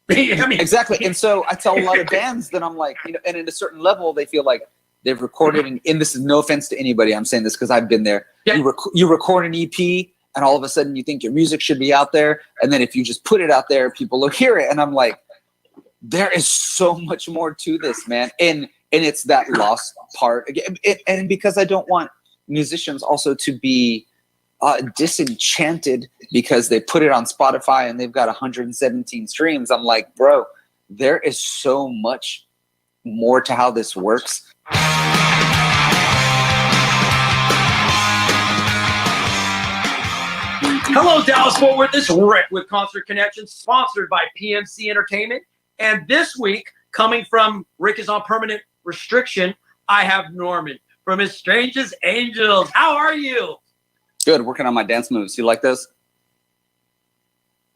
I mean, exactly. And so I tell a lot of bands that I'm like, you know, and at a certain level, they feel like they've recorded, and this is no offense to anybody, I'm saying this because I've been there. Yeah. You record an EP, and all of a sudden you think your music should be out there, and then if you just put it out there, people will hear it. And I'm like, there is so much more to this, man. And it's that lost part again. And because I don't want musicians also to be disenchanted because they put it on Spotify and they've got 117 streams. I'm like, bro, there is so much more to how this works. Hello, Dallas-Fort Worth. This is Rick with Concert Connection, sponsored by PMC Entertainment. And this week, coming from Rick is on permanent restriction, I have Norman from As Strange as Angels. How are you? Good. Working on my dance moves. You like this?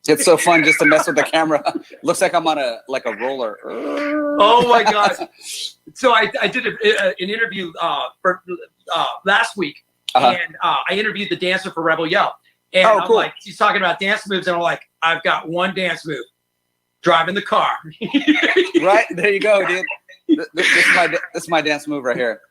It's so fun just to mess with the camera. Looks like I'm on a roller. Oh my God! So I did an interview for last week, and I interviewed the dancer for Rebel Yell, and I'm cool. like, she's talking about dance moves, and I'm like, I've got one dance move: driving the car. Right there, you go, dude. This is my dance move right here.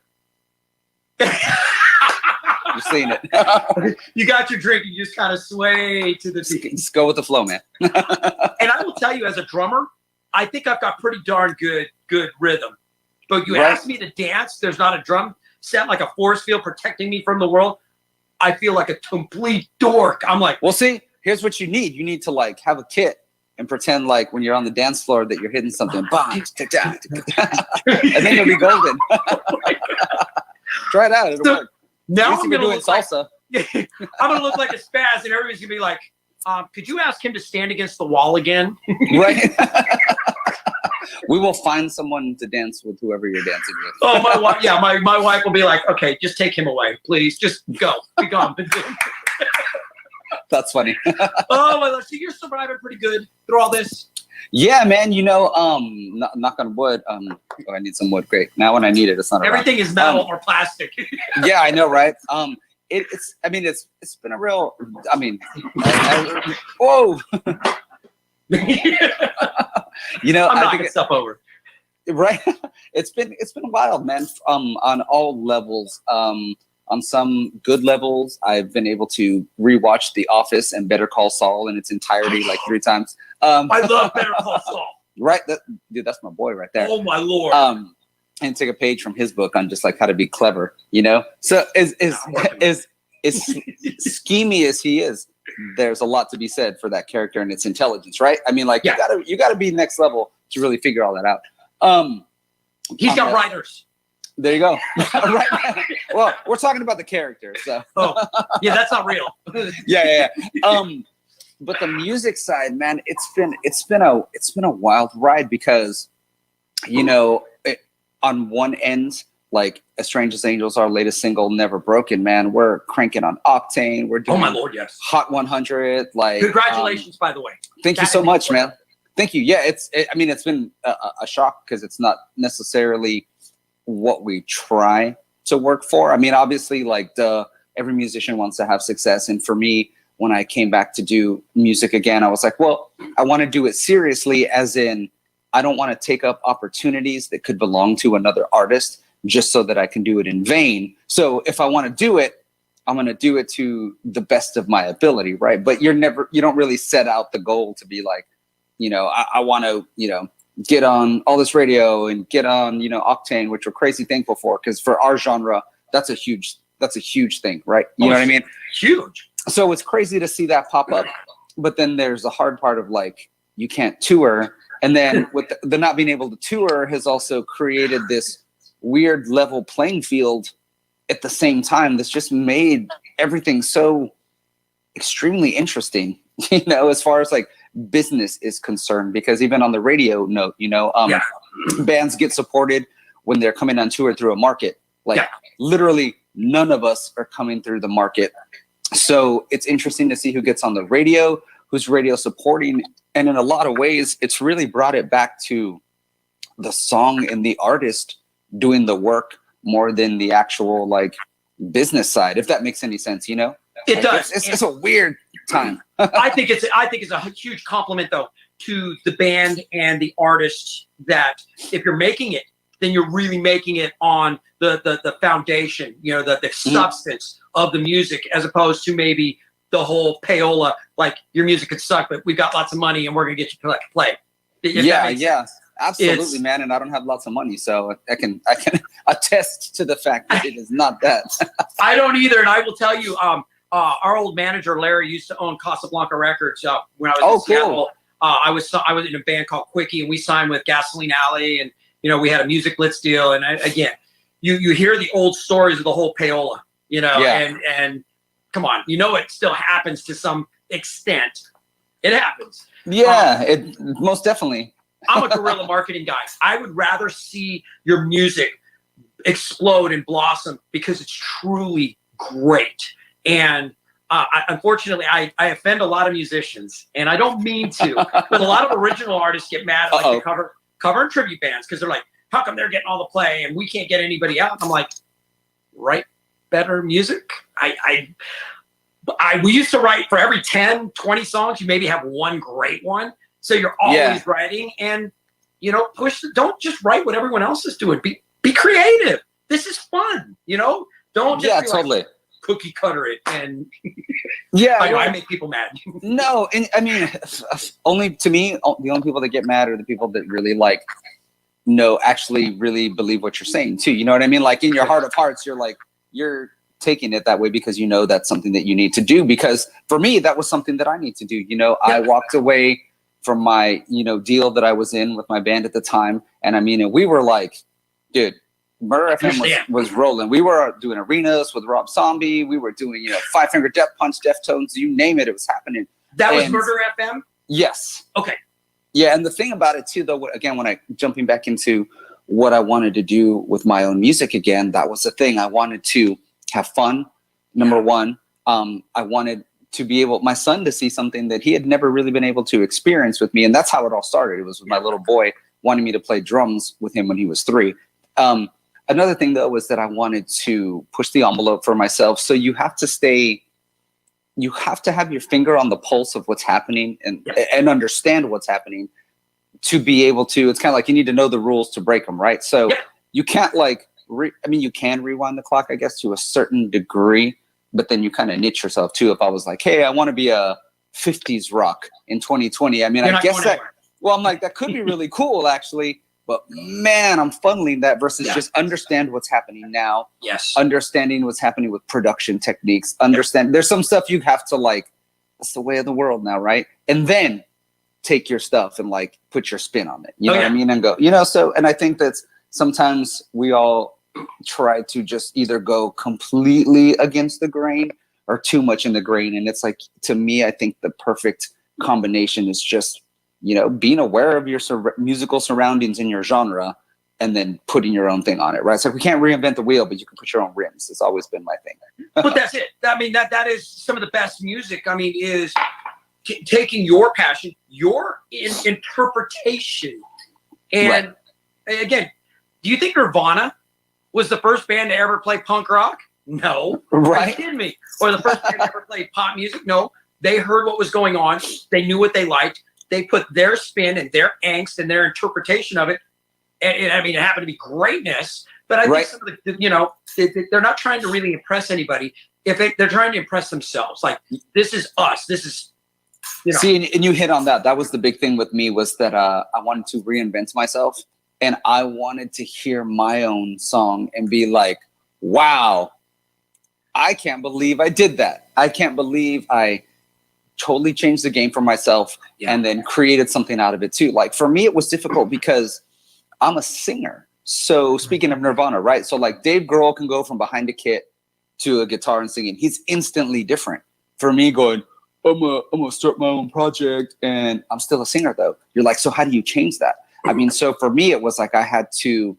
You've seen it. You got your drink, you just kind of sway to the beat. Just go with the flow, man. And I will tell you, as a drummer, I think I've got pretty darn good rhythm. But you ask me to dance, there's not a drum set like a force field protecting me from the world. I feel like a complete dork. I'm like, well, see, here's what you need. You need to like have a kit and pretend like when you're on the dance floor that you're hitting something. And then you'll be golden. Try it out. It'll work. Now I'm gonna doing salsa. I'm gonna look like a spaz, and everybody's gonna be like, "Could you ask him to stand against the wall again?" Right. We will find someone to dance with whoever you're dancing with. Oh, my wife. Yeah, my wife will be like, "Okay, just take him away, please. Just go, be gone." That's funny. Oh my God! So you're surviving pretty good through all this. Yeah, man. You know, knock on wood. Oh, I need some wood. Great. Now when I need it, it's not. Everything is metal or plastic. Yeah, I know, right? It's. I mean, it's been a real. I mean, whoa. You know, I'm I knocking think stuff over. Right. It's been wild, man. On all levels. On some good levels, I've been able to rewatch The Office and Better Call Saul in its entirety like 3 times. I love Better Call Saul. Right, dude, that's my boy right there. Oh my Lord. And take a page from his book on just like how to be clever, you know. So as schemy as he is, there's a lot to be said for that character and its intelligence, right? I mean, like you gotta be next level to really figure all that out. He's got writers. There you go. Right. Well, we're talking about the character, so. Oh, yeah, that's not real. Yeah. But the music side, man, it's been a wild ride because, you know, on one end, like As Strange as Angels, our latest single, Never Broken, man, we're cranking on Octane. We're doing my Lord, yes. Hot 100. Like, congratulations, by the way. Thank you so much, man. Thank you. Yeah, I mean, it's been a shock because it's not necessarily what we try to work for. I mean, obviously, like every musician wants to have success. And for me, when I came back to do music again, I was like, well, I want to do it seriously, as in I don't want to take up opportunities that could belong to another artist just so that I can do it in vain. So if I want to do it, I'm going to do it to the best of my ability, right? But you don't really set out the goal to be like, you know, I want to, you know, get on all this radio and get on, you know, Octane, which we're crazy thankful for, because for our genre, that's a huge thing, right? You know what I mean? Huge. So it's crazy to see that pop up, but then there's the hard part of like, you can't tour. And then with the not being able to tour has also created this weird level playing field at the same time that's just made everything so extremely interesting, you know, as far as like business is concerned, because even on the radio note, you know, bands get supported when they're coming on tour through a market. Like literally none of us are coming through the market. So it's interesting to see who gets on the radio, who's radio supporting. And in a lot of ways, it's really brought it back to the song and the artist doing the work more than the actual like business side, if that makes any sense, you know? It does. It's a weird time. I think it's a huge compliment though to the band and the artist that if you're making it, then you're really making it on the foundation, you know, the substance of the music, as opposed to maybe the whole payola, like your music could suck, but we've got lots of money and we're gonna get you to play. Yeah, absolutely, man. And I don't have lots of money, so I can attest to the fact that it is not that. I don't either, and I will tell you, our old manager Larry used to own Casablanca Records when I was in Seattle. I was in a band called Quickie, and we signed with Gasoline Alley, and you know, we had a Music Blitz deal. And again, you hear the old stories of the whole payola, you know, and come on, you know, it still happens to some extent. It happens. Yeah, it most definitely. I'm a guerrilla marketing guy. I would rather see your music explode and blossom because it's truly great. And unfortunately, I offend a lot of musicians, and I don't mean to, but a lot of original artists get mad at like the cover and tribute bands because they're like, how come they're getting all the play and we can't get anybody out? I'm like, write better music. We used to write for every 10, 20 songs, you maybe have one great one. So you're always writing, and you know, don't just write what everyone else is doing. Be creative. This is fun, you know? Don't just be totally. Like, cookie cutter it and I make people mad. No, and I mean, only to me, the only people that get mad are the people that really like actually really believe what you're saying too. You know what I mean? Like in your heart of hearts, you're taking it that way because you know that's something that you need to do. Because for me, that was something that I need to do. You know, I walked away from my, you know, deal that I was in with my band at the time. And I mean, and we were like, dude, Murder FM was rolling. We were doing arenas with Rob Zombie. We were doing, you know, Five Finger Death Punch, Deftones, you name it, it was happening. That was Murder FM? Yes. Okay. Yeah, and the thing about it too, though, again, when jumping back into what I wanted to do with my own music again, that was the thing. I wanted to have fun, number one. I wanted to be able, my son to see something that he had never really been able to experience with me. And that's how it all started. It was with my little boy wanting me to play drums with him when he was 3. Another thing, though, was that I wanted to push the envelope for myself. So you have to have your finger on the pulse of what's happening and understand what's happening to be able to, it's kind of like you need to know the rules to break them, right? So you can't like, you can rewind the clock, I guess, to a certain degree, but then you kind of niche yourself too. If I was like, hey, I want to be a 50s rock in 2020. I mean, I guess that, well, I'm like, that could be really cool, actually. But man, I'm funneling that versus just understand what's happening now. Yes. Understanding what's happening with production techniques. Understand there's some stuff you have to like, that's the way of the world now, right? And then take your stuff and like put your spin on it. You know what I mean? And go, you know, so, and I think that's sometimes we all try to just either go completely against the grain or too much in the grain. And it's like, to me, I think the perfect combination is just, you know, being aware of your musical surroundings in your genre and then putting your own thing on it, right? It's like we can't reinvent the wheel, but you can put your own rims. It's always been my thing. But that's it. I mean, that is some of the best music. I mean, is taking your passion, your interpretation. And again, do you think Nirvana was the first band to ever play punk rock? No. Are you kidding me? Or the first band to ever play pop music? No. They heard what was going on. They knew what they liked. They put their spin and their angst and their interpretation of it. And I mean, it happened to be greatness, but I think some of the, you know, they're not trying to really impress anybody. If they're trying to impress themselves, like, this is us. This is, you know. See, and you hit on that. That was the big thing with me, was that I wanted to reinvent myself, and I wanted to hear my own song and be like, wow, I can't believe I did that. I can't believe I totally changed the game for myself and then created something out of it too. Like for me, it was difficult because I'm a singer. So speaking of Nirvana, right? So like Dave Grohl can go from behind a kit to a guitar and singing. He's instantly different. For me going, I'm gonna start my own project and I'm still a singer though. You're like, so how do you change that? I mean, so for me, it was like I had to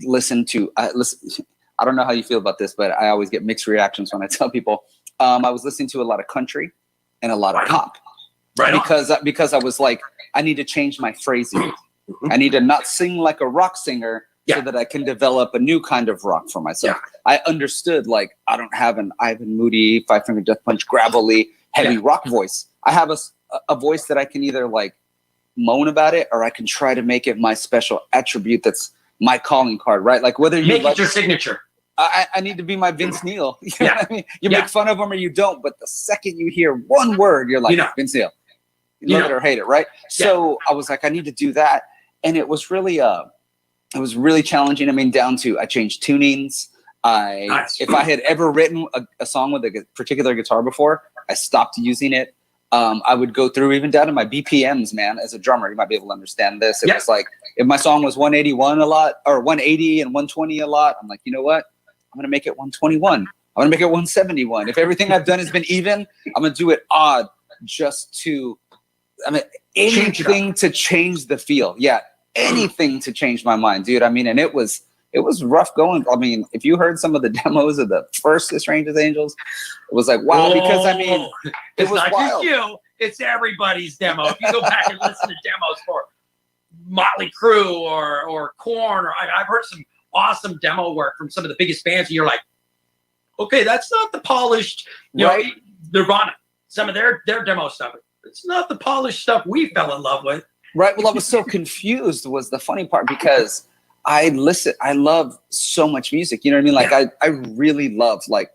listen. I don't know how you feel about this, but I always get mixed reactions when I tell people. I was listening to a lot of country and a lot of pop, because I was like, I need to change my phrasing. I need to not sing like a rock singer so that I can develop a new kind of rock for myself. I understood, like, I don't have an Ivan Moody, Five Finger Death Punch, gravelly, heavy rock voice. I have a voice that I can either like moan about it, or I can try to make it my special attribute. That's my calling card, right? Like whether you make it your signature. I need to be my Vince Neil. You know what I mean? You Yeah. make fun of him or you don't, but the second you hear one word, you're like, Vince Neil. You love it or hate it, right? So I was like, I need to do that. And it was really challenging. I mean, down to I changed tunings. If I had ever written a song with a particular guitar before, I stopped using it. I would go through even down to my BPMs, man. As a drummer, you might be able to understand this. It was like if my song was 181 a lot, or 180 and 120 a lot, I'm like, you know what? I'm gonna make it 121. I'm gonna make it 171. If everything I've done has been even, I'm gonna do it odd, just to, I mean, anything to change the feel. Yeah, anything to change my mind, dude. I mean, and it was rough going. I mean, if you heard some of the demos of the first Strange as Angels, it was like, wow, because I mean, it was not wild. just you, it's everybody's demo. If you go back and listen to demos for Motley Crue or Korn, or I've heard some awesome demo work from some of the biggest bands, and you're like, okay, that's not the polished, you know, Nirvana, some of their demo stuff. It's not the polished stuff we fell in love with. Right. Well, I was so confused was the funny part, because I love so much music. You know what I mean? Like I really love like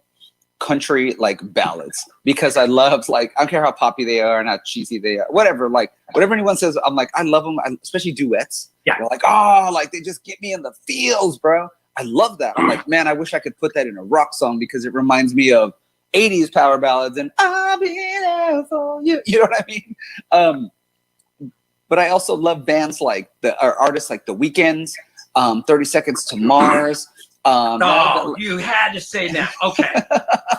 country, like ballads, because I love, like, I don't care how poppy they are and how cheesy they are, whatever, like whatever anyone says, I'm like, I love them. Especially duets. Yeah. They're like, oh, like they just get me in the feels, bro. I love that. I'm like, man, I wish I could put that in a rock song, because it reminds me of 80s power ballads and I'll be there for you. You know what I mean? But I also love bands like artists like The Weeknd's, 30 Seconds to Mars. You had to say that. Okay.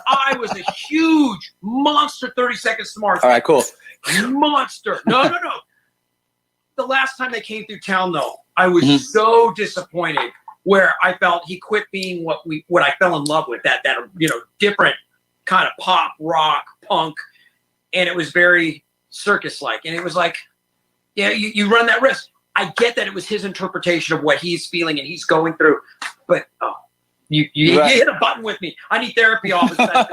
I was a huge monster 30 Seconds to Mars. All right, cool. Monster. No. The last time they came through town, though, I was so disappointed, where I felt he quit being what I fell in love with, that different kind of pop, rock, punk, and it was very circus-like. And it was like, yeah, you run that risk. I get that it was his interpretation of what he's feeling and he's going through, but you hit a button with me. I need therapy all of a sudden.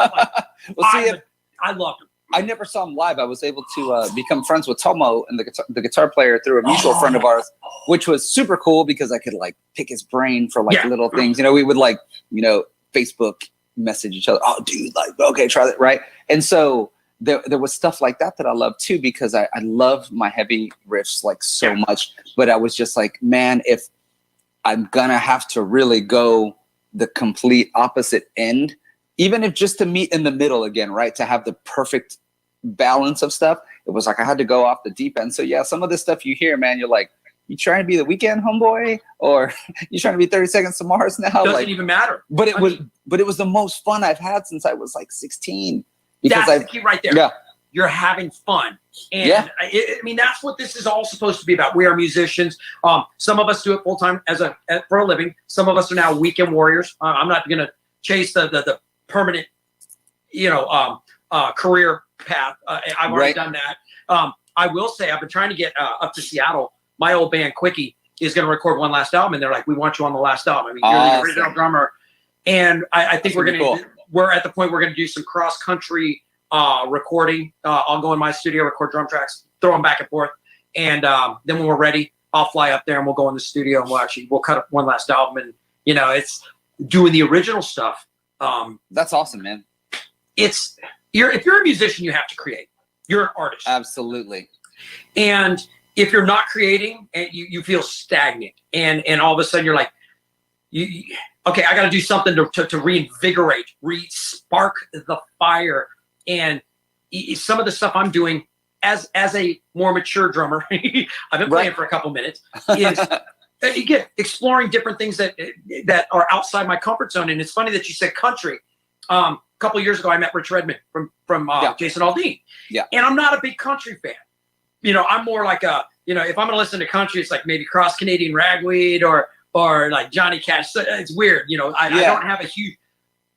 Like, I loved him. I never saw him live. I was able to become friends with Tomo, and the guitar player, through a mutual friend of ours, which was super cool, because I could like pick his brain for like little things. You know, we would like, Facebook message each other. Oh, dude, like, okay, try that, right? And so there was stuff like that I love too, because I love my heavy riffs like so much. But I was just like, man, if I'm gonna have to really go the complete opposite end, even if just to meet in the middle again, right? To have the perfect balance of stuff, it was like I had to go off the deep end. So yeah, some of this stuff you hear, man, you're like, you trying to be The Weeknd, homeboy, or you trying to be 30 Seconds to Mars now? Doesn't even matter. But it was the most fun I've had since I was like 16. Because that's the key right there. Yeah. You're having fun. And I mean, that's what this is all supposed to be about. We are musicians. Some of us do it full time for a living. Some of us are now weekend warriors. I'm not going to chase the permanent, career path. I've already done that. I will say I've been trying to get up to Seattle. My old band Quickie is going to record one last album, and they're like, "We want you on the last album." I mean, you're the original drummer, and I think we're at the point we're going to do some cross country recording. I'll go in my studio, record drum tracks, throw them back and forth, and then when we're ready, I'll fly up there and we'll go in the studio and we'll cut up one last album, and it's doing the original stuff. That's awesome, man. If you're a musician, you have to create. You're an artist. Absolutely. And if you're not creating, and you feel stagnant, and all of a sudden you're like, okay, I got to do something to reinvigorate, spark the fire. And some of the stuff I'm doing as a more mature drummer, I've been playing for a couple minutes, is again exploring different things that are outside my comfort zone. And it's funny that you said country. A couple of years ago, I met Rich Redmond from Jason Aldean. Yeah. And I'm not a big country fan. I'm more like if I'm going to listen to country, it's like maybe Cross Canadian Ragweed or like Johnny Cash. So it's weird. I don't have a huge,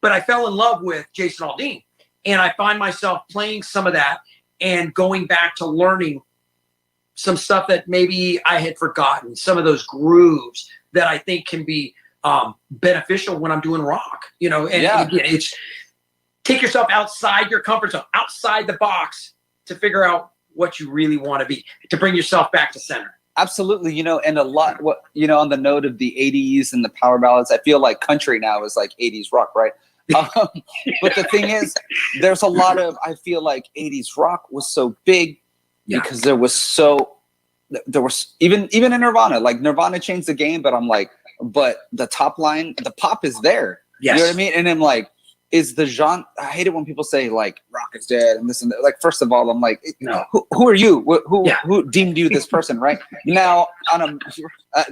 but I fell in love with Jason Aldean, and I find myself playing some of that and going back to learning some stuff that maybe I had forgotten, some of those grooves that I think can be beneficial when I'm doing rock, and again, it's take yourself outside your comfort zone, outside the box, to figure out what you really want to be, to bring yourself back to center. Absolutely. You know, and a lot, what, you know, on the note of the 80s and the power ballads, I feel like country now is like 80s rock, right? But the thing is, there's a lot of, I feel like 80s rock was so big because there was even in Nirvana, like Nirvana changed the game, but I'm like, but the top line, the pop is there. Yes. You know what I mean? And I'm like, is the genre, I hate it when people say like rock is dead and this and that. Like, first of all, I'm like, No. who are you? Who deemed you this person, right? Now,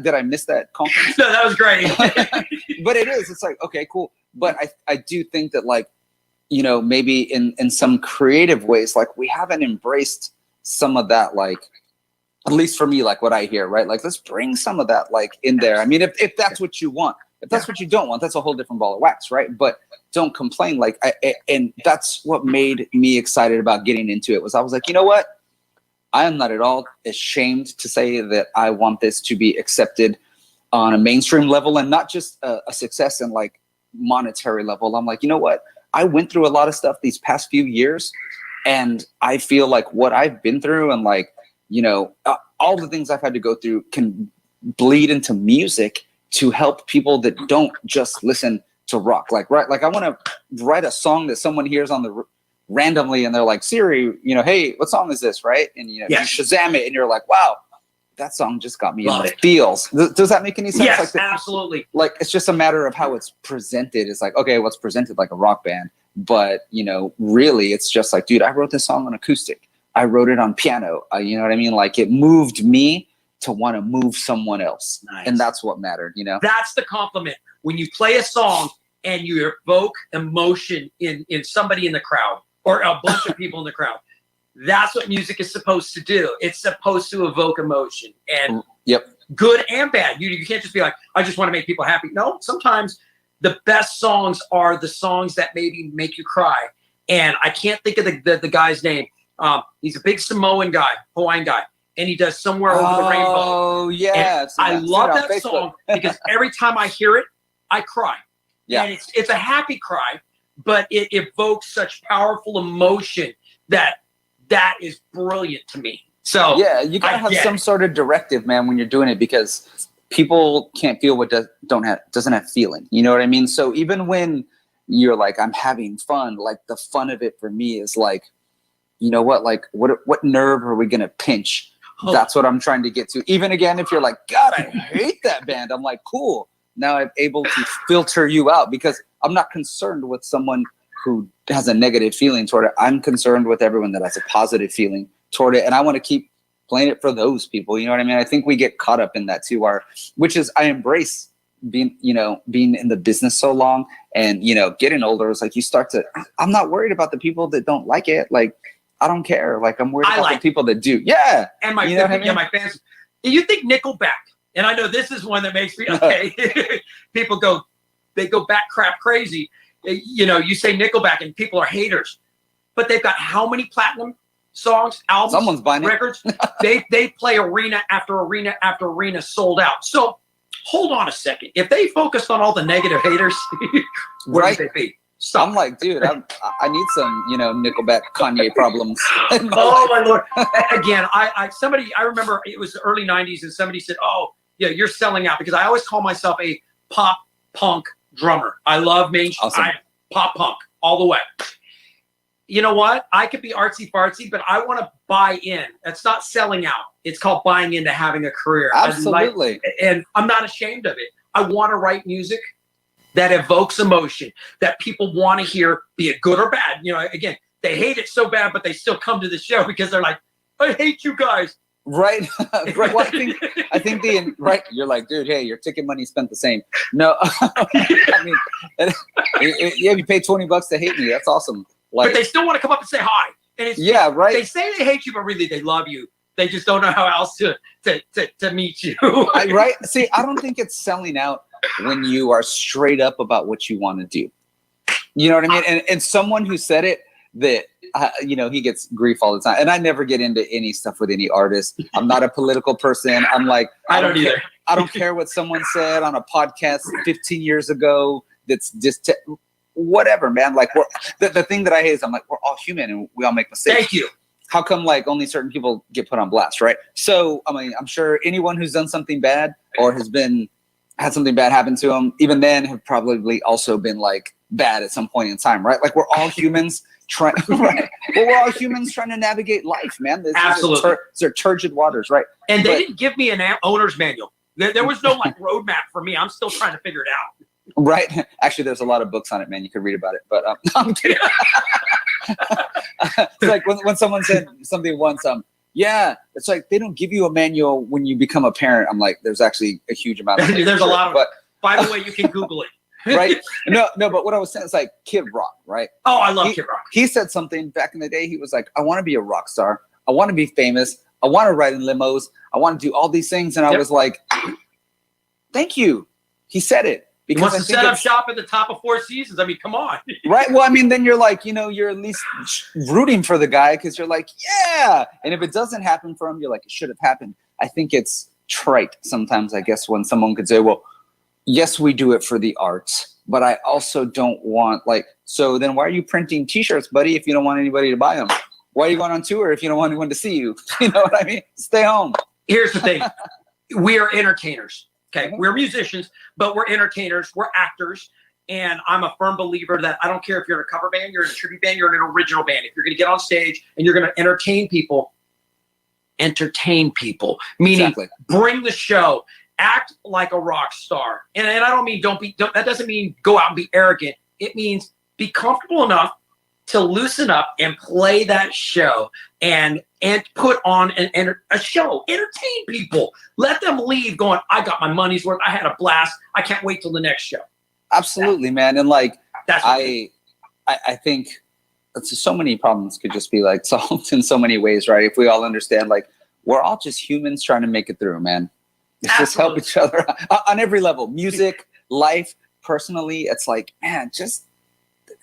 did I miss that conference? No, that was great. But it is, it's like, okay, cool. But I do think that, like, you know, maybe in some creative ways, like we haven't embraced some of that, like, at least for me, like what I hear, right? Like, let's bring some of that like in there. I mean, if that's what you want. If that's what you don't want, that's a whole different ball of wax, right? But don't complain. Like, and that's what made me excited about getting into it. Was I was like, you know what? I am not at all ashamed to say that I want this to be accepted on a mainstream level, and not just a success in like monetary level. I'm like, you know what? I went through a lot of stuff these past few years, and I feel like what I've been through, and like, you know, all the things I've had to go through can bleed into music to help people that don't just listen to rock. Like, right, like I want to write a song that someone hears on the randomly, and they're like, Siri, you know, hey, what song is this, right? And you know, you Shazam it, and you're like, wow, that song just got me in the feels. Does that make any sense? Yes, like absolutely. Like, it's just a matter of how it's presented. It's like, okay, what's presented like a rock band, but you know, really, it's just like, dude, I wrote this song on acoustic. I wrote it on piano. You know what I mean? Like, it moved me to want to move someone else. Nice. And that's what mattered, you know? That's the compliment. When you play a song and you evoke emotion in somebody in the crowd, or a bunch of people in the crowd, that's what music is supposed to do. It's supposed to evoke emotion, and good and bad. You can't just be like, I just want to make people happy. No, sometimes the best songs are the songs that maybe make you cry. And I can't think of the guy's name. He's a big Samoan guy, Hawaiian guy. And he does Somewhere Over the Rainbow. Oh, yeah. I love that song because every time I hear it, I cry. Yeah. And it's a happy cry, but it evokes such powerful emotion that is brilliant to me. So yeah, you gotta have some sort of directive, man, when you're doing it, because people can't feel what doesn't have feeling. You know what I mean? So even when you're like, I'm having fun, like the fun of it for me is like, you know what, like what nerve are we gonna pinch? That's what I'm trying to get to. Even again, if you're like, God, I hate that band, I'm like, cool. Now I'm able to filter you out, because I'm not concerned with someone who has a negative feeling toward it. I'm concerned with everyone that has a positive feeling toward it. And I want to keep playing it for those people. You know what I mean? I think we get caught up in that too, which is, I embrace being in the business so long, and, you know, getting older. It's like, you start to, I'm not worried about the people that don't like it. Like, I don't care. Like, I'm worried about the people that do. Yeah. And my fans. You think Nickelback, and I know this is one that makes me, okay, people go back crap crazy. You know, you say Nickelback and people are haters, but they've got how many platinum songs, albums, someone's buying records? they play arena after arena after arena sold out. So hold on a second. If they focused on all the negative haters, where would they be? Stop. I'm like, dude, I need some, you know, Nickelback, Kanye problems. Oh my Lord! Again, I remember it was the early '90s, and somebody said, "Oh, yeah, you're selling out," because I always call myself a pop punk drummer. I love mainstream pop punk all the way. You know what? I could be artsy fartsy, but I want to buy in. That's not selling out. It's called buying into having a career. Absolutely. And I'm not ashamed of it. I want to write music that evokes emotion, that people want to hear, be it good or bad. You know, again, they hate it so bad, but they still come to the show because they're like, I hate you guys. Right. Right. Well, I think right. You're like, dude, hey, your ticket money spent the same. No, I mean, yeah, you pay $20 to hate me. That's awesome. Like, but they still want to come up and say hi. And it's, right. They say they hate you, but really they love you. They just don't know how else to meet you. Right. See, I don't think it's selling out when you are straight up about what you want to do. You know what I mean? And someone who said it, that, you know, he gets grief all the time. And I never get into any stuff with any artist. I'm not a political person. I'm like, I don't either. I don't care what someone said on a podcast 15 years ago. That's just whatever, man. Like, the thing that I hate is I'm like, we're all human and we all make mistakes. Thank you. how come like only certain people get put on blast, right? So I mean, I'm sure anyone who's done something bad or had something bad happen to them, even then have probably also been like bad at some point in time, right? Like we're all humans trying, right? Well, we're all humans trying to navigate life, man. Absolutely. These are turgid waters, right? And they didn't give me an owner's manual. There was no like roadmap for me. I'm still trying to figure it out. Right. Actually, there's a lot of books on it, man. You could read about it, but I'm kidding. It's like when someone said something once, yeah, it's like they don't give you a manual when you become a parent. I'm like, there's actually a huge amount of there's a lot of it. By the way, you can Google it. Right? No, but what I was saying is like Kid Rock, right? Oh, I love Kid Rock. He said something back in the day. He was like, I want to be a rock star. I want to be famous. I want to ride in limos. I want to do all these things. And I was like, thank you. He said it. He wants to set up shop at the top of Four Seasons. I mean, come on. Right. Well, I mean, then you're like, you're at least rooting for the guy because you're like, yeah. And if it doesn't happen for him, you're like, it should have happened. I think it's trite sometimes, I guess, when someone could say, well, yes, we do it for the arts, but I also don't want so then why are you printing T-shirts, buddy, if you don't want anybody to buy them? Why are you going on tour if you don't want anyone to see you? You know what I mean? Stay home. Here's the thing. We are entertainers. Okay, we're musicians, but we're entertainers, we're actors, and I'm a firm believer that I don't care if you're in a cover band, you're in a tribute band, you're in an original band. If you're going to get on stage and you're going to entertain people, meaning bring the show, act like a rock star. And I don't mean that doesn't mean go out and be arrogant. It means be comfortable enough to loosen up and play that show and put on a show, entertain people, let them leave going, I got my money's worth. I had a blast. I can't wait till the next show. Absolutely, man. And I think so many problems could just be like solved in so many ways, right? If we all understand, we're all just humans trying to make it through, man. Let's just help each other on every level, music, life, personally. It's like, man, just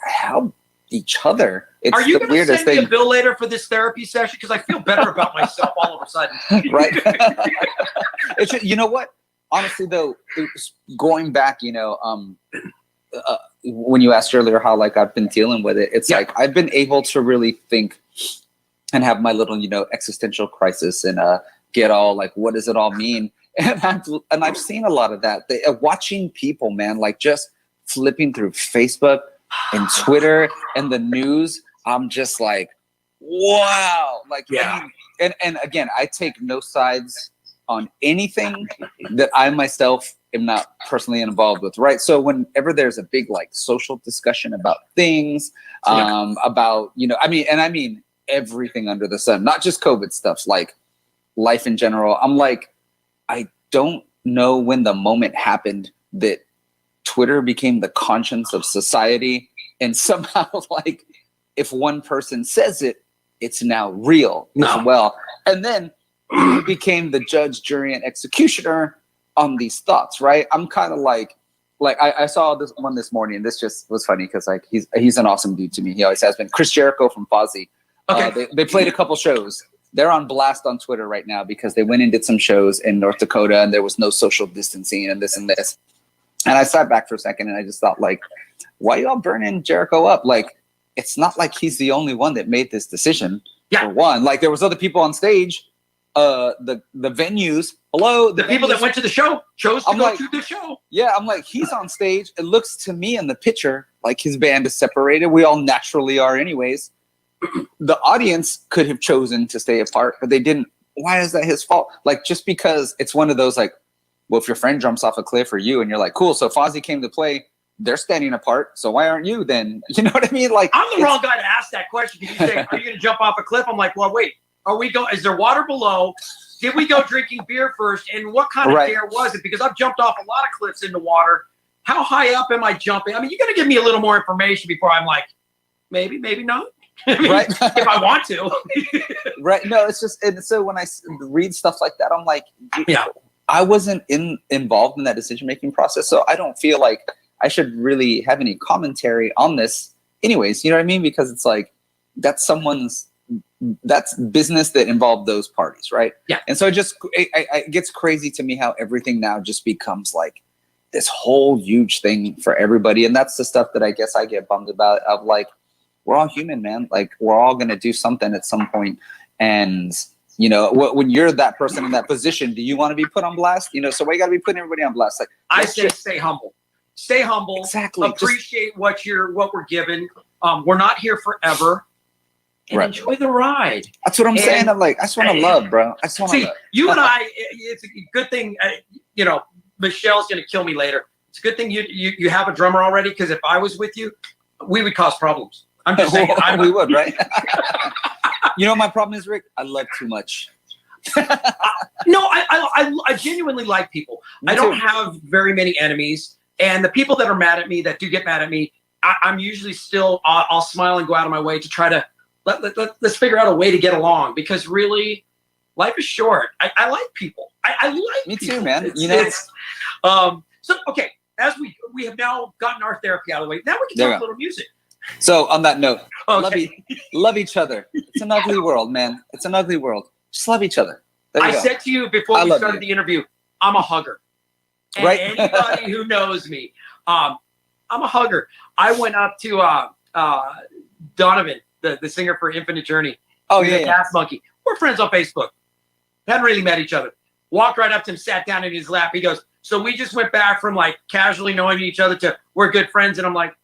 help each other. It's Are you going to send me a bill later for this therapy session? Because I feel better about myself all of a sudden. Right. You know what? Honestly, though, going back, when you asked earlier how I've been dealing with it, it's like I've been able to really think and have my little, existential crisis and get all what does it all mean? And I've seen a lot of that. Watching people, man, just flipping through Facebook and Twitter and the news, I'm just like, wow. I mean, and again, I take no sides on anything that I myself am not personally involved with, right? So whenever there's a big social discussion about things, about, I mean everything under the sun, not just COVID stuff, life in general, I'm like, I don't know when the moment happened that Twitter became the conscience of society, and somehow if one person says it, it's now real as well. And then it became the judge, jury, and executioner on these thoughts, right? I'm kind of I saw this one this morning, and this just was funny because he's an awesome dude to me. He always has been. Chris Jericho from Fozzy. Okay. They played a couple shows. They're on blast on Twitter right now because they went and did some shows in North Dakota and there was no social distancing and this and this. And I sat back for a second and I just thought, why y'all burning Jericho up? It's not like he's the only one that made this decision. Yeah. For one, there was other people on stage, the venues. Hello, the people that went to the show chose to go to the show. Yeah, I'm like, he's on stage. It looks to me in the picture like his band is separated. We all naturally are, anyways. The audience could have chosen to stay apart, but they didn't. Why is that his fault? Just because it's one of those well, if your friend jumps off a cliff or you, and you're like, cool, so Fozzy came to play, they're standing apart, so why aren't you then? You know what I mean? I'm the wrong guy to ask that question because you say, are you going to jump off a cliff? I'm like, well, wait, is there water below? Did we go drinking beer first? And what kind of dare was it? Because I've jumped off a lot of cliffs into water. How high up am I jumping? I mean, you got to give me a little more information before I'm like, maybe not. I mean, right. If I want to. Right. No, it's just, and so when I read stuff like that, I'm like, I wasn't involved in that decision-making process. So I don't feel like I should really have any commentary on this anyways. You know what I mean? Because it's that's business that involved those parties. Right. Yeah. And so it gets crazy to me how everything now just becomes this whole huge thing for everybody. And that's the stuff that I guess I get bummed about of we're all human, man. We're all going to do something at some point And you know, when you're that person in that position, do you want to be put on blast? You know, so why you got to be putting everybody on blast? Like, I say, stay humble. Stay humble. Exactly. Appreciate what we're given. We're not here forever. And enjoy the ride. That's what I'm saying. I'm like, I just want to love, bro. I just want to love. You and I, it's a good thing. You know, Michelle's gonna kill me later. It's a good thing you have a drummer already, because if I was with you, we would cause problems. I'm just saying. We would, right? You know what my problem is, Rick? I love too much. No, I genuinely like people. I don't have very many enemies, and the people that are mad at me, that do get mad at me, I'm usually still, I'll smile and go out of my way to try to let's figure out a way to get along, because really, life is short. I like people. I like me people. Too, man. So okay, as we have now gotten our therapy out of the way, now we can talk a little music. So on that note, love each other. It's an ugly world, man. It's an ugly world. Just love each other. I said to you before we started the interview, I'm a hugger. And right? Anybody who knows me, I'm a hugger. I went up to Donovan, the singer for Infinite Journey. Oh, the Gas Monkey. We're friends on Facebook. Hadn't really met each other. Walked right up to him, sat down in his lap. He goes, so we just went back from like casually knowing each other to we're good friends. And I'm like,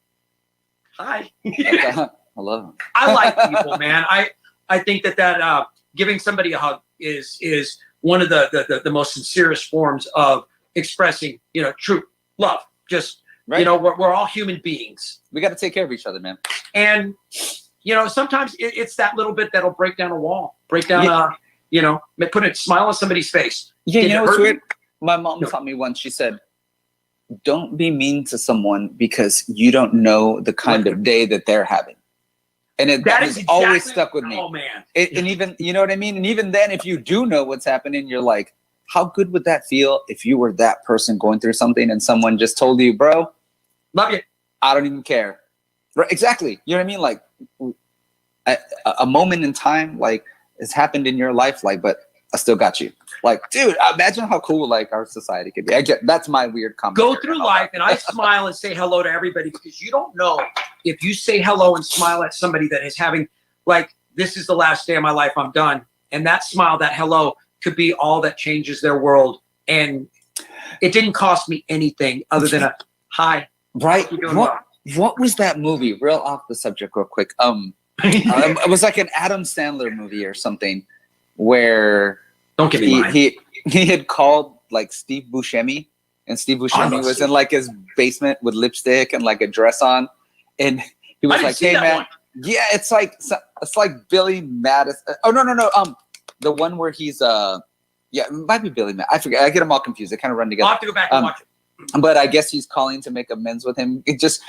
hi. I love him. I like people, man. I think that giving somebody a hug is one of the most sincerest forms of expressing, you know, true love. Just, you know, we're all human beings. We got to take care of each other, man. And, you know, sometimes it's that little bit that'll break down a wall, break down, you know, put a smile on somebody's face. Yeah, you know what's weird? My mom taught me once, she said, don't be mean to someone because you don't know the kind of day that they're having. And that has always stuck with me. Oh, man. And even, you know what I mean? And even then, if you do know what's happening, you're like, how good would that feel if you were that person going through something and someone just told you, bro, love you. I don't even care. Right? Exactly. You know what I mean? Like a moment in time, like it's happened in your life, like, but I still got you. Like, dude, imagine how cool like our society could be. I get that's my weird comment. Go through life and I smile and say hello to everybody, because you don't know if you say hello and smile at somebody that is having like, this is the last day of my life, I'm done. And that smile, that hello could be all that changes their world. And it didn't cost me anything other than a hi. Right. What was that movie? Real off the subject real quick. It was like an Adam Sandler movie or something where don't give me he had called like Steve Buscemi, and Steve Buscemi was in like his basement with lipstick and like a dress on, and he was like, "Hey man, yeah, it's like Billy Madison. Oh no, the one where he's it might be Billy Madison. I forget. I get them all confused. They kind of run together. I'll have to go back and watch it. But I guess he's calling to make amends with him. It just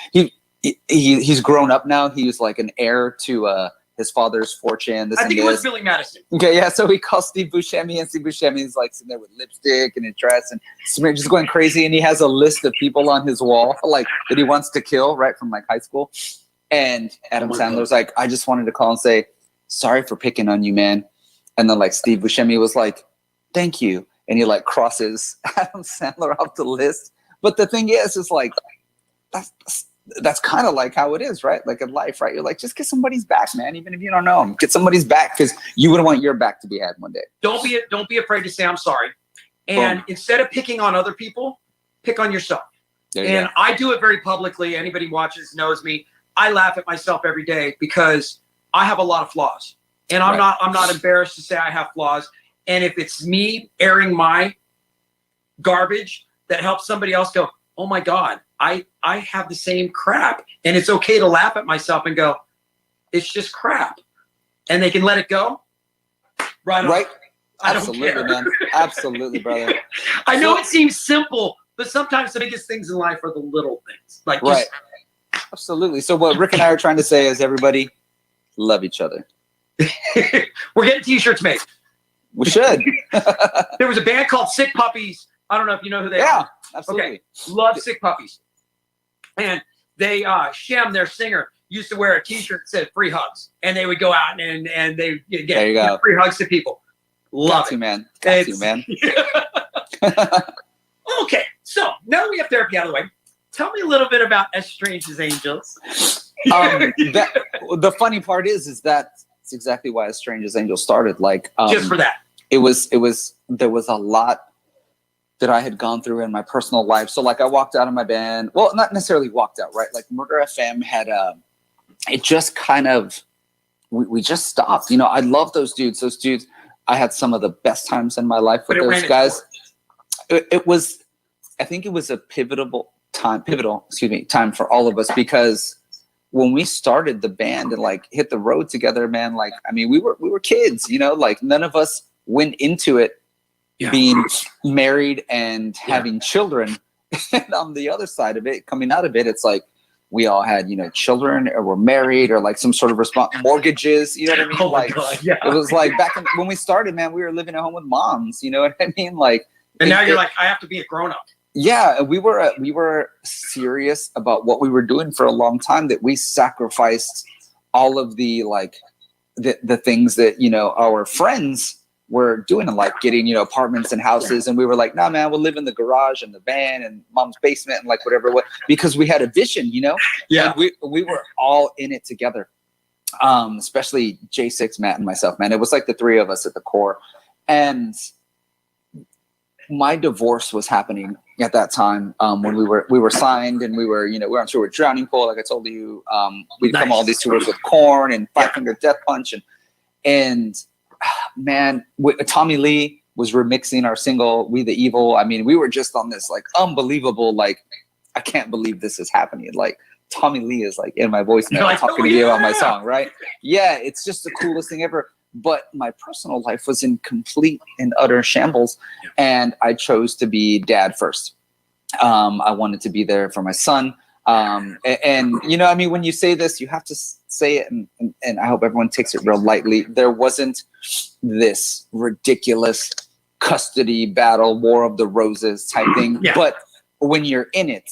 he's grown up now. He was like an heir to his father's fortune. I think it was Billy Madison. Okay, yeah. So he calls Steve Buscemi, and Steve Buscemi is like sitting there with lipstick and a dress and just going crazy. And he has a list of people on his wall like that he wants to kill, right from like high school. And Adam Sandler's like, I just wanted to call and say sorry for picking on you, man. And then like Steve Buscemi was like, thank you. And he like crosses Adam Sandler off the list. But the thing is like that's kind of like how it is, right? Like in life, right? You're like, just get somebody's back, man. Even if you don't know them, get somebody's back because you wouldn't want your back to be had one day. Don't be afraid to say I'm sorry. And instead of picking on other people, pick on yourself. And I do it very publicly. Anybody watches knows me. I laugh at myself every day because I have a lot of flaws, and I'm not embarrassed to say I have flaws. And if it's me airing my garbage that helps somebody else go, oh my God, I have the same crap. And it's okay to laugh at myself and go, it's just crap. And they can let it go. Right. Absolutely, don't care. man. Absolutely, brother. I know it seems simple, but sometimes the biggest things in life are the little things. Like just, Absolutely. So what Rick and I are trying to say is everybody love each other. We're getting t-shirts made. We should. There was a band called Sick Puppies. I don't know if you know who they are. Yeah, absolutely. Okay. Love Sick Puppies. And they, Shem, their singer, used to wear a t-shirt that said free hugs. And they would go out and they get free hugs to people. Love it. Man. Got you, man. Okay. So now that we have therapy out of the way, tell me a little bit about As Strange as Angels. The funny part is that it's exactly why As Strange as Angels started. Like, just for that. There was a lot that I had gone through in my personal life. So like I walked out of my band. Well, not necessarily walked out, right? Like Murder FM had it just kind of, we just stopped. You know, I love those dudes. Those dudes, I had some of the best times in my life with those guys. It was, I think it was a pivotal time for all of us, because when we started the band and like hit the road together, man, like, I mean, we were kids, you know, like none of us went into it being married and having children. And on the other side of it, coming out of it, it's like we all had, you know, children or were married or like some sort of mortgages, you know what I mean? Oh like it was like when we started, man, we were living at home with moms, you know what I mean? Like, and now you're like, I have to be a grown up. Yeah, we were serious about what we were doing for a long time, that we sacrificed all of the like the things that, you know, our friends were doing, and like getting, you know, apartments and houses, and we were like, nah, man, we'll live in the garage and the van and mom's basement and like whatever, because we had a vision, you know. And we were all in it together, especially J6, Matt, and myself, man. It was like the three of us at the core. And my divorce was happening at that time, when we were signed, and we were on tour with Drowning Pool, like I told you. We'd come all these tours with Korn and Five Finger Death Punch, and man, Tommy Lee was remixing our single "We the Evil." I mean, we were just on this like unbelievable, like, I can't believe this is happening. Like Tommy Lee is like in my voicemail like, talking to me about my song, right? Yeah, it's just the coolest thing ever. But my personal life was in complete and utter shambles, and I chose to be dad first. I wanted to be there for my son. And you know, I mean, when you say this, you have to say it, and I hope everyone takes it real lightly. There wasn't this ridiculous custody battle, War of the Roses type thing. But when you're in it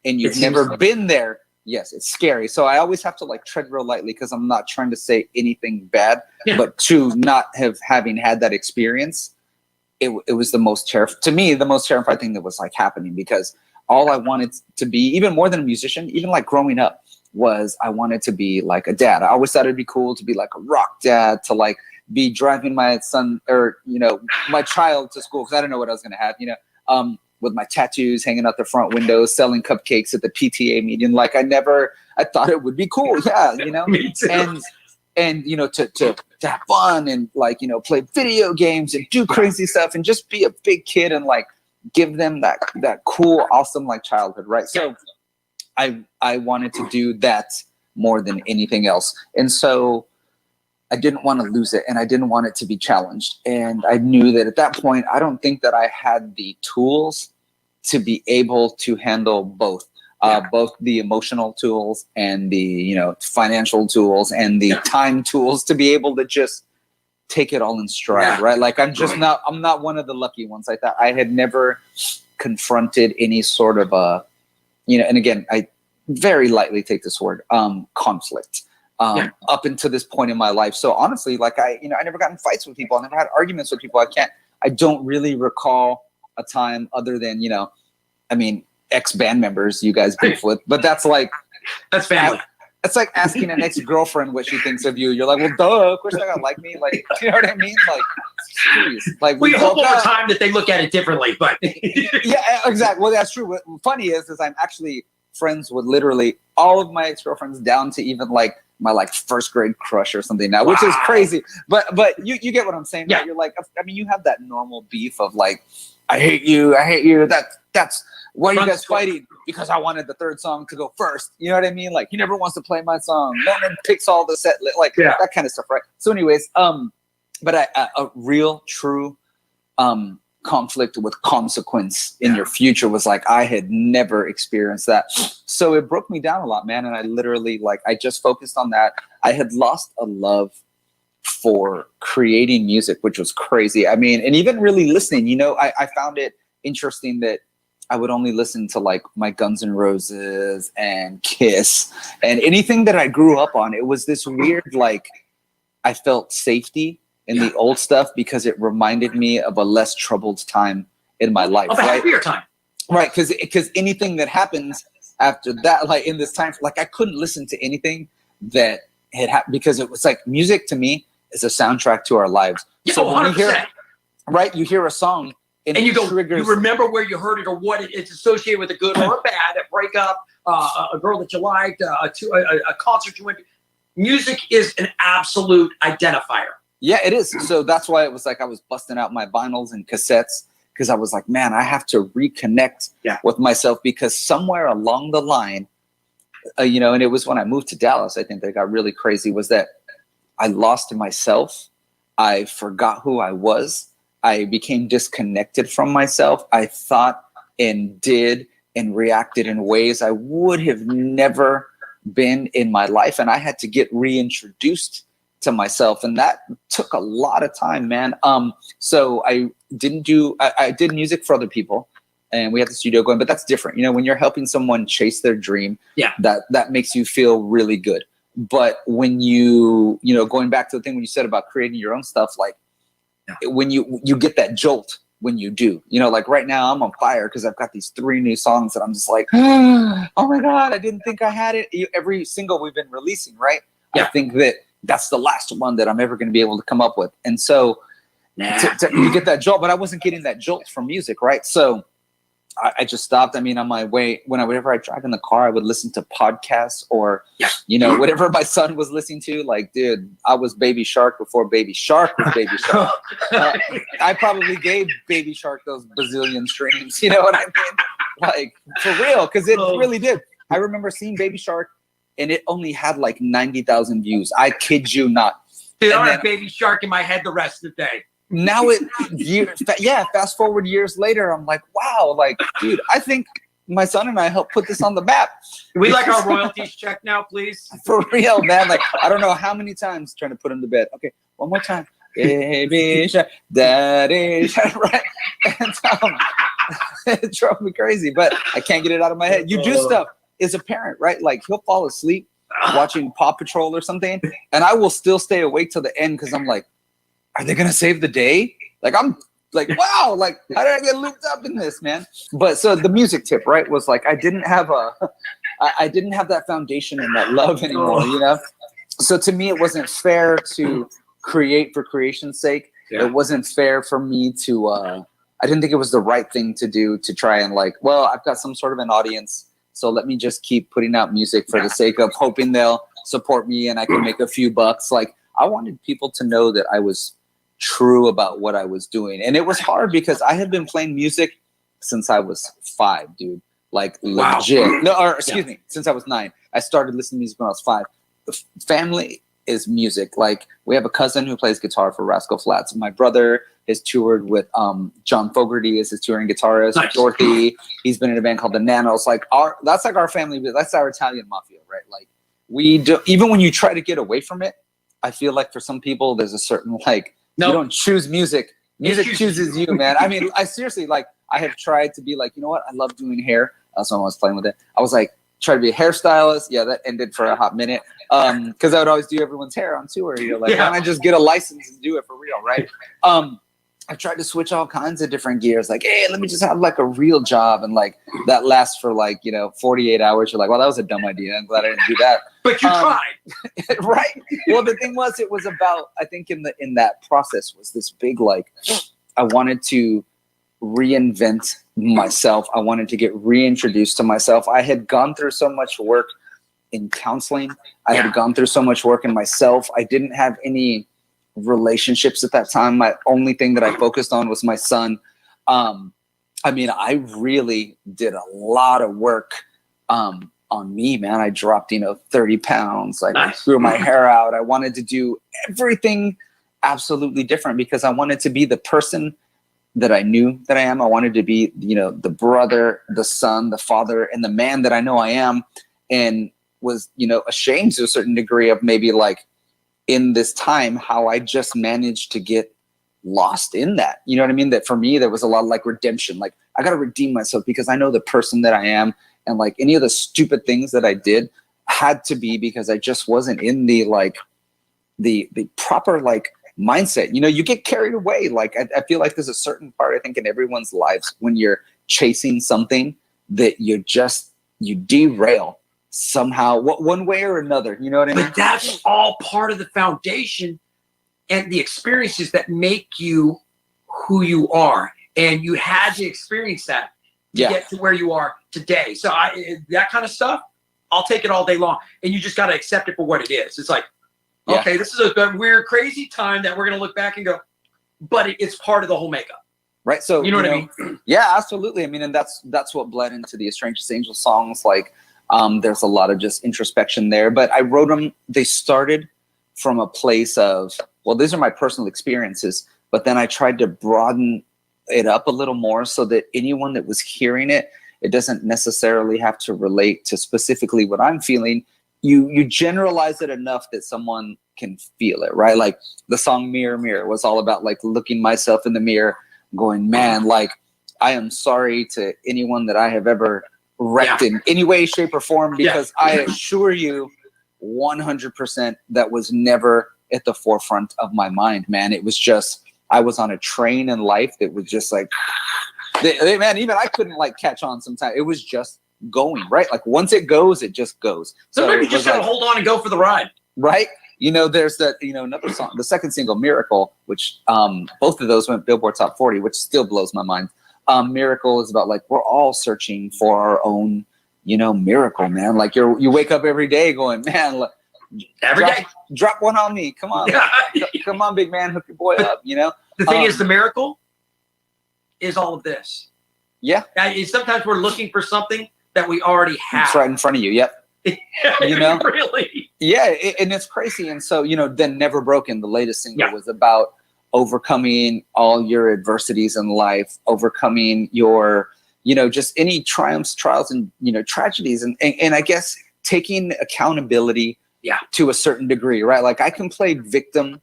and you've never been there, yes, it's scary. So I always have to like tread real lightly, because I'm not trying to say anything bad, but to not having had that experience, it was the most terrifying thing that was like happening, because all I wanted to be, even more than a musician, even like growing up, was I wanted to be like a dad. I always thought it'd be cool to be like a rock dad, to like be driving my son, or, you know, my child to school, because I didn't know what I was going to have, you know, with my tattoos hanging out the front windows, selling cupcakes at the PTA meeting. Like I thought it would be cool. Yeah. You know, Me too. And, you know, to have fun and like, you know, play video games and do crazy stuff and just be a big kid and like give them that cool, awesome, like childhood. Right. So I wanted to do that more than anything else. And so I didn't want to lose it, and I didn't want it to be challenged. And I knew that at that point, I don't think that I had the tools to be able to handle both the emotional tools and the, you know, financial tools and the time tools to be able to just take it all in stride, right? Like I'm not one of the lucky ones like that. I had never confronted any sort of you know, and again, I very lightly take this word, conflict. Up until this point in my life. So honestly, like I never got in fights with people. I never had arguments with people. I don't really recall a time other than, you know, I mean, ex-band members you guys beef with, but that's family. It's like asking an ex-girlfriend what she thinks of you. You're like, well, duh, of course they're gonna like me. Like, you know what I mean? Like, geez. Like, we hope over time that they look at it differently, but yeah, exactly. Well, that's true. What funny is I'm actually friends with literally all of my ex-girlfriends, down to even like my like first grade crush or something now, which is crazy. But you get what I'm saying. Yeah. Right? You're like, I mean, you have that normal beef of like, I hate you. That's why are you guys fighting? Because I wanted the third song to go first. You know what I mean? Like he never wants to play my song. Norman picks all the set, like that kind of stuff, right? So anyways, but a real true conflict with consequence in your future was like, I had never experienced that. So it broke me down a lot, man. And I literally, like, I just focused on that. I had lost a love for creating music, which was crazy. I mean, and even really listening, you know, I found it interesting that I would only listen to like my Guns N' Roses and Kiss and anything that I grew up on. It was this weird, like, I felt safety in the old stuff because it reminded me of a less troubled time in my life. Of a happier time. Right, because anything that happens after that, like in this time, like I couldn't listen to anything that because it was like music to me is a soundtrack to our lives. Yeah, So when 100%. you hear, right, you hear a song and you go, triggers, you remember where you heard it or what it's associated with, a good or a bad, a breakup, a girl that you liked, a concert you went to. Music is an absolute identifier. Yeah, it is. So that's why it was like I was busting out my vinyls and cassettes because I was like, man, I have to reconnect with myself because somewhere along the line, you know, and it was when I moved to Dallas, I think that got really crazy, was that I lost myself. I forgot who I was. I became disconnected from myself. I thought and did and reacted in ways I would have never been in my life. And I had to get reintroduced to myself. And that took a lot of time, man. So I did music for other people and we had the studio going, but that's different. You know, when you're helping someone chase their dream, that makes you feel really good. But when you know, going back to the thing when you said about creating your own stuff, like when you get that jolt when you do, you know, like right now I'm on fire because I've got these 3 new songs that I'm just like, oh my God, I didn't think I had it. Every single we've been releasing, right? I think that's the last one that I'm ever going to be able to come up with. And so you get that jolt, but I wasn't getting that jolt from music, right? So I just stopped. I mean, on my way, whenever I drive in the car, I would listen to podcasts or, you know, whatever my son was listening to. Like, dude, I was Baby Shark before Baby Shark was Baby Shark. I probably gave Baby Shark those bazillion streams. You know what I mean? Like, for real, because it really did. I remember seeing Baby Shark, and it only had like 90,000 views. I kid you not. Dude, I had Baby Shark in my head the rest of the day. Now fast forward years later, I'm like, wow, like, dude, I think my son and I helped put this on the map. We like our royalties check now, please. For real, man. Like, I don't know how many times trying to put him to bed. Okay, one more time. Baby Shark, Daddy Shark, right? And it drove me crazy, but I can't get it out of my head. You do stuff as a parent, right? Like, he'll fall asleep watching Paw Patrol or something, and I will still stay awake till the end because I'm like, are they gonna save the day? Like, I'm like, wow, like, how did I get looped up in this, man? But so the music tip, right, was like I didn't have that foundation and that love anymore, you know? So to me, it wasn't fair to create for creation's sake. It wasn't fair for me to I didn't think it was the right thing to do, to try and like, well, I've got some sort of an audience, so let me just keep putting out music for the sake of hoping they'll support me and I can make a few bucks. Like, I wanted people to know that I was true about what I was doing. And it was hard because I had been playing music since I was 5, dude. Like, legit. No, or excuse me, since I was 9. I started listening to music when I was 5. The family is music. Like, we have a cousin who plays guitar for Rascal Flatts. My brother has toured with John Fogerty as his touring guitarist. Nice. Dorothy, he's been in a band called the Nanos. Like, that's like our family, that's our Italian mafia, right? Like, we do, even when you try to get away from it, I feel like for some people there's a certain, like, you don't choose music. Music chooses you, man. I mean, I seriously, like, I have tried to be like, you know what? I love doing hair. That's when I was playing with it. I was like, try to be a hairstylist. Yeah, that ended for a hot minute. Because I would always do everyone's hair on tour. You're like, why don't I just get a license and do it for real, right? I've tried to switch all kinds of different gears. Like, hey, let me just have like a real job. And like, that lasts for like, 48 hours. You're like, well, that was a dumb idea. I'm glad I didn't do that. But you tried. Right. Well, the thing was, it was about, I think in that process was this big, like, I wanted to reinvent myself. I wanted to get reintroduced to myself. I had gone through so much work in counseling. I had gone through so much work in myself. I didn't have any relationships at that time. My only thing that I focused on was my son. I mean, I really did a lot of work on me, man. I dropped 30 pounds. Like, I grew my hair out. I wanted to do everything absolutely different because I wanted to be the person that I knew that I am. I wanted to be the brother, the son, the father, and the man that I know I am, and was ashamed to a certain degree of maybe like in this time how I just managed to get lost in that. You know what I mean? That for me, there was a lot of like redemption. Like, I got to redeem myself because I know the person that I am, and like any of the stupid things that I did had to be because I just wasn't in the like the proper like mindset. You get carried away. Like, I feel like there's a certain part, I think, in everyone's lives when you're chasing something that you derail somehow, one way or another. You know what I mean? But that's all part of the foundation and the experiences that make you who you are. And you had to experience that to get to where you are today. So that kind of stuff, I'll take it all day long. And you just got to accept it for what it is. It's like, okay, this is a weird, crazy time that we're going to look back and go, but it's part of the whole makeup. Right. So, you know what I mean? Yeah, absolutely. I mean, and that's what bled into the Strangest Angel songs. Like, there's a lot of just introspection there, but I wrote them. They started from a place of, well, these are my personal experiences, but then I tried to broaden it up a little more so that anyone that was hearing it, it doesn't necessarily have to relate to specifically what I'm feeling. You generalize it enough that someone can feel it, right? Like the song Mirror Mirror was all about like looking myself in the mirror going, man, like I am sorry to anyone that I have ever wrecked in any way, shape, or form, because I assure you 100% that was never at the forefront of my mind, man. It was just, I was on a train in life that was just like, man, even I couldn't like catch on sometimes. It was just going, right? Like once it goes, it just goes. Sometimes you just gotta hold on and go for the ride. Right? You know, there's that, you know, another song, the second single, Miracle, which both of those went Billboard Top 40, which still blows my mind. Miracle is about like, we're all searching for our own, you know, miracle, man. Like you wake up every day going, man, look, every day, drop one on me. Come on. Come on, big man, hook your boy up, you know? The thing is, the miracle is all of this. Yeah. Sometimes we're looking for something that we already have. It's right in front of you. Yep. You know? Really? Yeah, and it's crazy. And so, you know, then Never Broken, the latest single, was about overcoming all your adversities in life, overcoming your, you know, just any triumphs, trials, and, you know, tragedies. And I guess taking accountability to a certain degree, right? Like I can play victim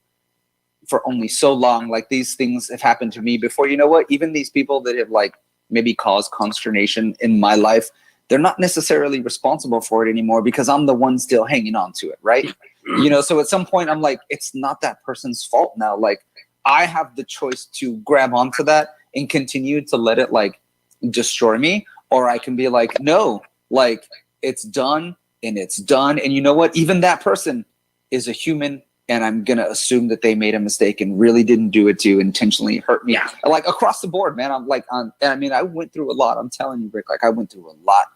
for only so long. Like these things have happened to me before. You know what? Even these people that have like maybe caused consternation in my life, they're not necessarily responsible for it anymore because I'm the one still hanging on to it, right? You know, so at some point I'm like, it's not that person's fault now. Like I have the choice to grab onto that and continue to let it like destroy me, or I can be like, no, like it's done and it's done. And you know what? Even that person is a human, and I'm going to assume that they made a mistake and really didn't do it to intentionally hurt me. Like across the board, man. I'm like, I mean, I went through a lot. I'm telling you, Rick, like I went through a lot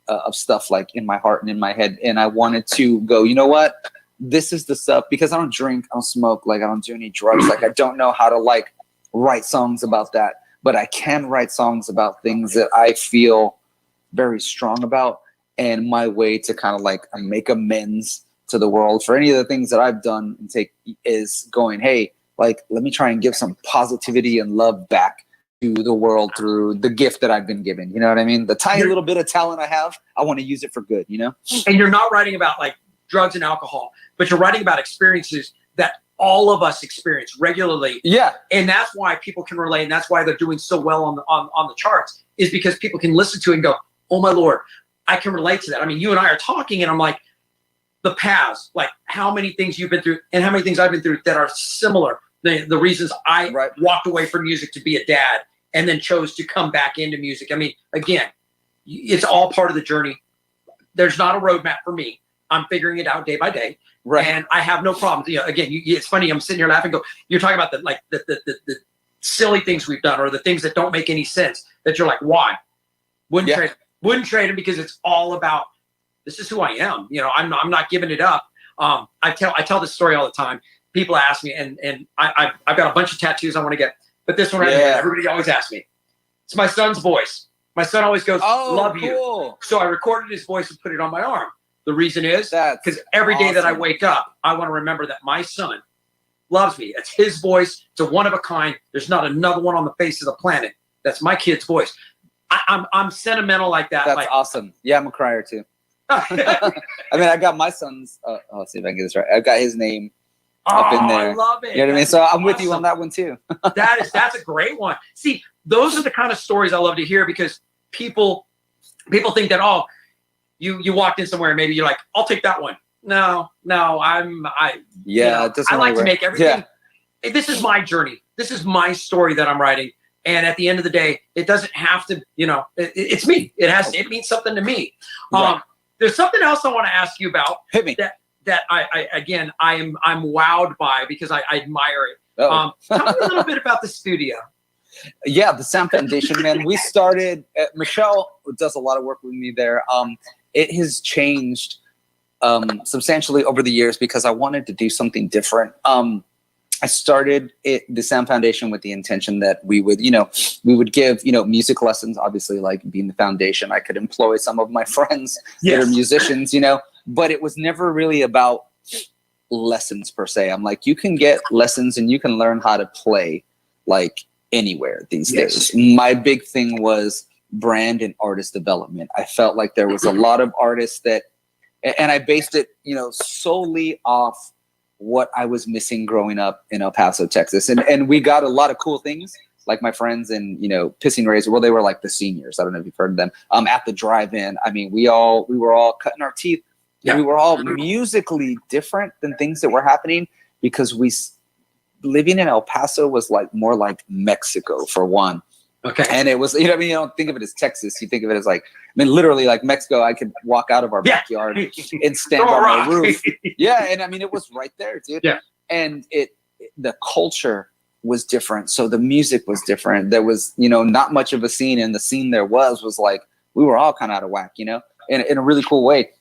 of stuff like in my heart and in my head. And I wanted to go, you know what? This is the stuff, because I don't drink, I don't smoke, like I don't do any drugs. Like I don't know how to like write songs about that, but I can write songs about things that I feel very strong about. And my way to kind of like make amends to the world for any of the things that I've done and take is going, hey, like, let me try and give some positivity and love back to the world through the gift that I've been given. You know what I mean? The tiny little bit of talent I have, I want to use it for good, you know? And you're not writing about like drugs and alcohol, but you're writing about experiences that all of us experience regularly. Yeah. And that's why people can relate. And that's why they're doing so well on the charts, is because people can listen to it and go, oh my Lord, I can relate to that. I mean, you and I are talking and I'm like, the paths, like how many things you've been through and how many things I've been through that are similar. The reasons I walked away from music to be a dad and then chose to come back into music. I mean, again, it's all part of the journey. There's not a roadmap for me. I'm figuring it out day by day. Right. And I have no problems. You know, again, it's funny. I'm sitting here laughing. You're talking about the silly things we've done, or the things that don't make any sense, that you're like, why? Wouldn't trade them, because it's all about, this is who I am. You know, I'm not giving it up. I tell this story all the time. People ask me, and I've got a bunch of tattoos I want to get, but this one right here, everybody always asks me. It's my son's voice. My son always goes, love you. So I recorded his voice and put it on my arm. The reason is because every day that I wake up, I want to remember that my son loves me. It's his voice. It's a one of a kind. There's not another one on the face of the planet. That's my kid's voice. I'm sentimental like that. That's awesome. Yeah, I'm a crier too. I mean, I got my son's. Let's see if I can get this right. I've got his name up in there. I love it. You know what I mean? So I'm with you on that one too. That's a great one. See, those are the kind of stories I love to hear, because people think that, you walked in somewhere and maybe you're like, I'll take that one. No, I like to make everything. This is my journey. This is my story that I'm writing. And at the end of the day, it doesn't have to, you know, it's me. It means something to me. There's something else I want to ask you about. Hit me. That I'm wowed by because I admire it. Oh. Tell me a little bit about the studio. Yeah, the Sound Foundation, man. We started. Michelle does a lot of work with me there. It has changed substantially over the years because I wanted to do something different. I started the Sound Foundation with the intention that we would give, music lessons, obviously, like being the foundation. I could employ some of my friends that are musicians, but it was never really about lessons per se. I'm like, you can get lessons and you can learn how to play like anywhere these days. My big thing was brand and artist development. I felt like there was a lot of artists that, and I based it, solely off what I was missing growing up in El Paso, Texas. And we got a lot of cool things, like my friends in, Pissing Razor. Well, they were like the seniors. I don't know if you've heard of them. At the drive-in, I mean, we were all cutting our teeth. Yeah. We were all musically different than things that were happening because living in El Paso was like more like Mexico for one. Okay. And it was, you don't think of it as Texas. You think of it as like, literally like Mexico. I could walk out of our backyard and stand on the roof. Yeah. And it was right there, dude. Yeah. And the culture was different. So the music was different. There was, not much of a scene, and the scene there was like, we were all kind of out of whack, in a really cool way.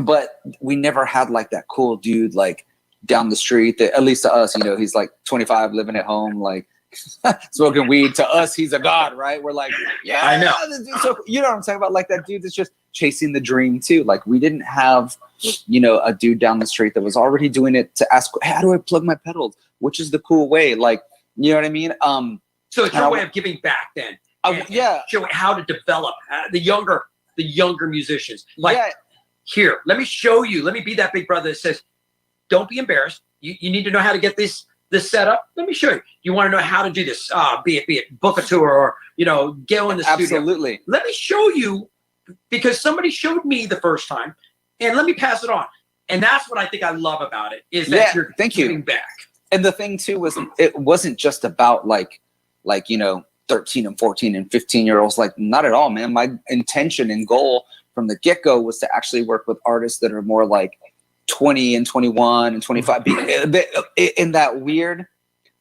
But we never had like that cool dude, like down the street that, at least to us, he's like 25 living at home, like, smoking weed. To us, he's a god, right? We're like, yeah, I know. So you know what I'm talking about? Like that dude that's just chasing the dream too. Like we didn't have, a dude down the street that was already doing it to ask, hey, how do I plug my pedals? Which is the cool way? Like, you know what I mean? So it's your way of giving back then. And showing how to develop the younger musicians. Like, here, let me show you. Let me be that big brother that says, don't be embarrassed. You need to know how to get this setup. Let me show you. You want to know how to do this, be it book a tour or, go in the studio. Absolutely. Let me show you, because somebody showed me the first time, and let me pass it on. And that's what I think I love about it, is that you're giving back. And the thing too was, it wasn't just about like 13 and 14 and 15-year-olds. Like, not at all, man. My intention and goal from the get-go was to actually work with artists that are more like 20 and 21 and 25 in that weird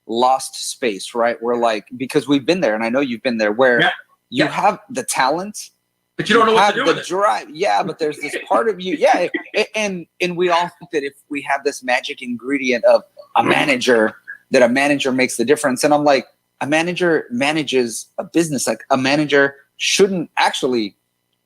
lost space, right? Where like, because we've been there, and I know you've been there, where you have the talent, but you don't know what to do with it. Drive. Yeah, but there's this part of you. Yeah, and we all think that if we have this magic ingredient of a manager, that a manager makes the difference. And I'm like, a manager manages a business. Like, a manager shouldn't actually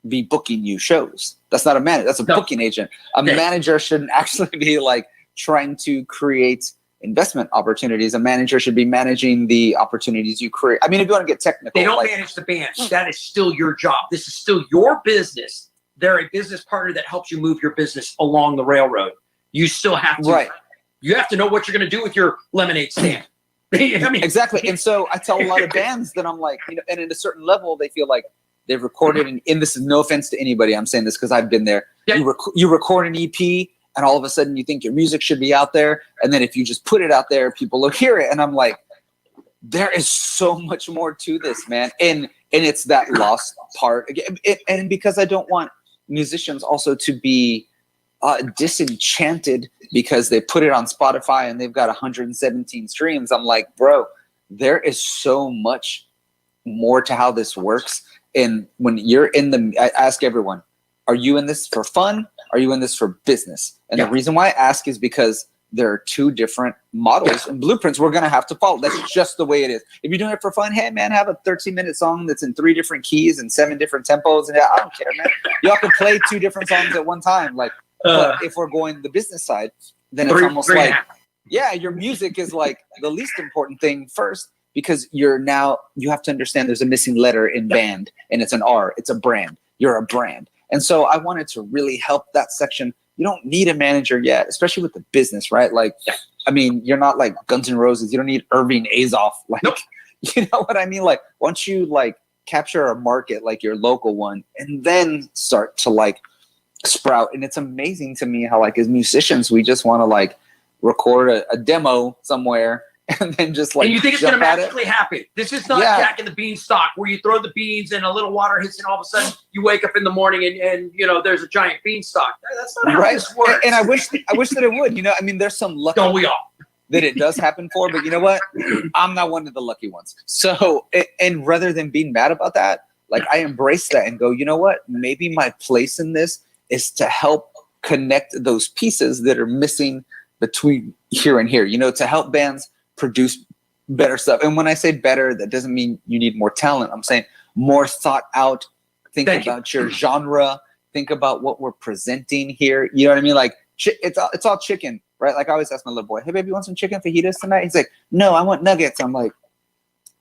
be booking you shows. That's not a manager. That's a booking agent. A manager shouldn't actually be like trying to create investment opportunities. A manager should be managing the opportunities you create. I mean, if you want to get technical, they don't manage the band. That is still your job. This is still your business. They're a business partner that helps you move your business along the railroad. You still have to. You have to know what you're going to do with your lemonade stand. Exactly. And so I tell a lot of bands that I'm like, and at a certain level, they feel like they've recorded, and this is no offense to anybody, I'm saying this because I've been there. Yeah. You record an EP, and all of a sudden you think your music should be out there, and then if you just put it out there, people will hear it. And I'm like, there is so much more to this, man. And it's that lost part again. And because I don't want musicians also to be disenchanted because they put it on Spotify and they've got 117 streams. I'm like, bro, there is so much more to how this works. And when you're I ask everyone, are you in this for fun? Are you in this for business? And the reason why I ask is because there are two different models and blueprints we're going to have to follow. That's just the way it is. If you're doing it for fun, hey, man, have a 13-minute song that's in 3 different keys and 7 different tempos. And I don't care, man. Y'all can play 2 different songs at one time. Like, but if we're going the business side, then it's almost like, your music is like the least important thing first, because you have to understand there's a missing letter in band, and it's an R. It's a brand. You're a brand. And so I wanted to really help that section. You don't need a manager yet, especially with the business, right? Like, I mean, you're not like Guns N' Roses. You don't need Irving Azoff. Like, you know what I mean? Like, once you like capture a market, like your local one, and then start to like sprout. And it's amazing to me how, like, as musicians, we just want to like record a demo somewhere and then just like and you think it's going to jump at it. magically happen. This is not Jack and the Beanstalk where you throw the beans and a little water hits and all of a sudden you wake up in the morning and you know there's a giant beanstalk. That's not how this works. And I wish that it would. You know, I mean, there's some lucky. Don't we all? That it does happen for, but you know what? I'm not one of the lucky ones. So, and rather than being mad about that, like I embrace that and go, you know what? Maybe my place in this is to help connect those pieces that are missing between here and here, you know, to help bands produce better stuff. And when I say better, that doesn't mean you need more talent. I'm saying more thought out. Think about your genre. Think about what we're presenting here. You know what I mean? Like it's all chicken, right? Like I always ask my little boy, hey baby, you want some chicken fajitas tonight? He's like, no, I want nuggets. I'm like,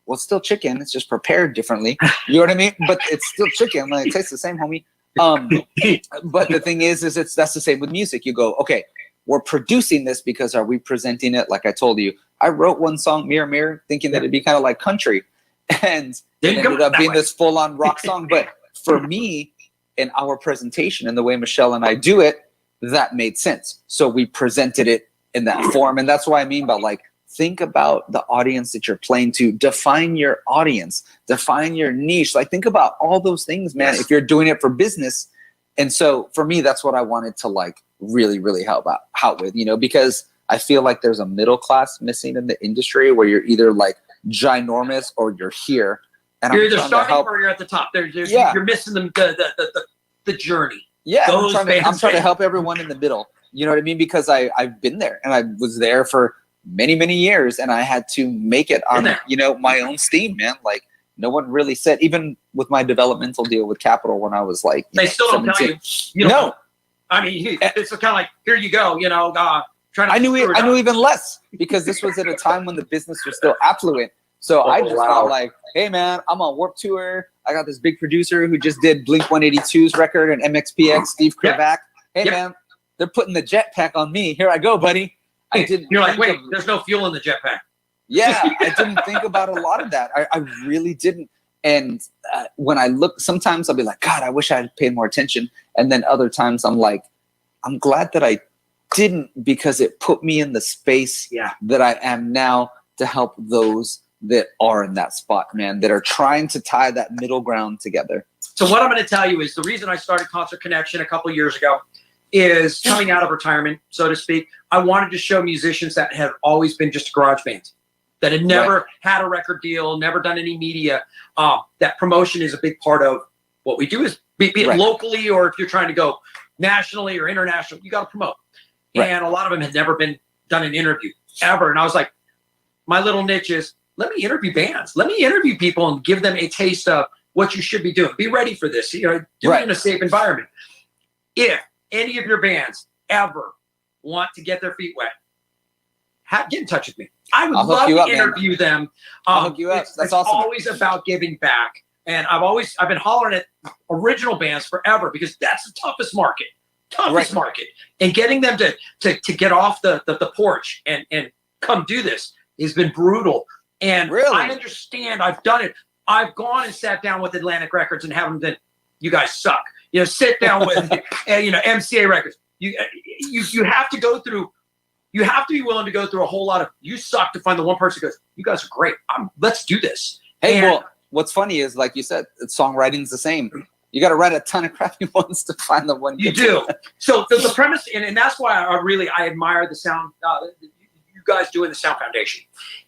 well, it's still chicken. It's just prepared differently. You know what I mean? But it's still chicken. Like, it tastes the same, homie. But the thing is that's the same with music. You go, okay, we're producing this because are we presenting it? Like I told you, I wrote one song, Mirror Mirror, thinking that it'd be kind of like country. And it ended up being this full-on rock song. But for me, in our presentation and the way Michelle and I do it, that made sense. So we presented it in that form. And that's what I mean by like, think about the audience that you're playing to. Define your audience. Define your niche. Like, think about all those things, man, if you're doing it for business. And so for me, that's what I wanted to like really, really help out with, you know, because I feel like there's a middle class missing in the industry where you're either like ginormous or you're here. And you're either starting or you're at the top. You're missing the journey. Yeah, I'm trying to help everyone in the middle. You know what I mean? Because I've been there and I was there for many, many years, and I had to make it on, you know, my own steam, man. Like no one really said, even with my developmental deal with Capitol when I was like, they still don't tell you. You know, I mean, it's kind of like, here you go, you know, trying to. I knew even less because this was at a time when the business was still affluent. So I just felt like, hey man, I'm on Warped Tour. I got this big producer who just did Blink 182's record and MXPX, Steve Kravac. Hey man, they're putting the jetpack on me. Here I go, buddy. You're like, wait, there's no fuel in the jetpack. Yeah, I didn't think about a lot of that. I really didn't. And when I look, sometimes I'll be like, God, I wish I had paid more attention. And then other times I'm like, I'm glad that I didn't, because it put me in the space that I am now to help those that are in that spot, man, that are trying to tie that middle ground together. So what I'm going to tell you is the reason I started Concert Connection a couple of years ago is coming out of retirement, so to speak. I wanted to show musicians that have always been just a garage band, that had never had a record deal, never done any media. That promotion is a big part of what we do, is be it locally or if you're trying to go nationally or international, you got to promote. And a lot of them had never been done an interview ever. And I was like, my little niche is, let me interview bands. Let me interview people and give them a taste of what you should be doing. Be ready for this. You know, do it in a safe environment. If any of your bands ever want to get their feet wet, get in touch with me. I would love to interview them. I'll hook you up. That's awesome. It's always about giving back. And I've been hollering at original bands forever because that's the toughest market. Market. And getting them to get off the porch and come do this has been brutal. And I understand. I've done it. I've gone and sat down with Atlantic Records and have them that you guys suck. You know, sit down with you know, MCA Records. You have to go through. You have to be willing to go through a whole lot of you suck to find the one person who goes, you guys are great. Let's do this. Hey, well, what's funny is, like you said, songwriting's the same. You got to write a ton of crappy ones to find the one you do. So the premise, and that's why I admire the sound. You guys doing the Sound Foundation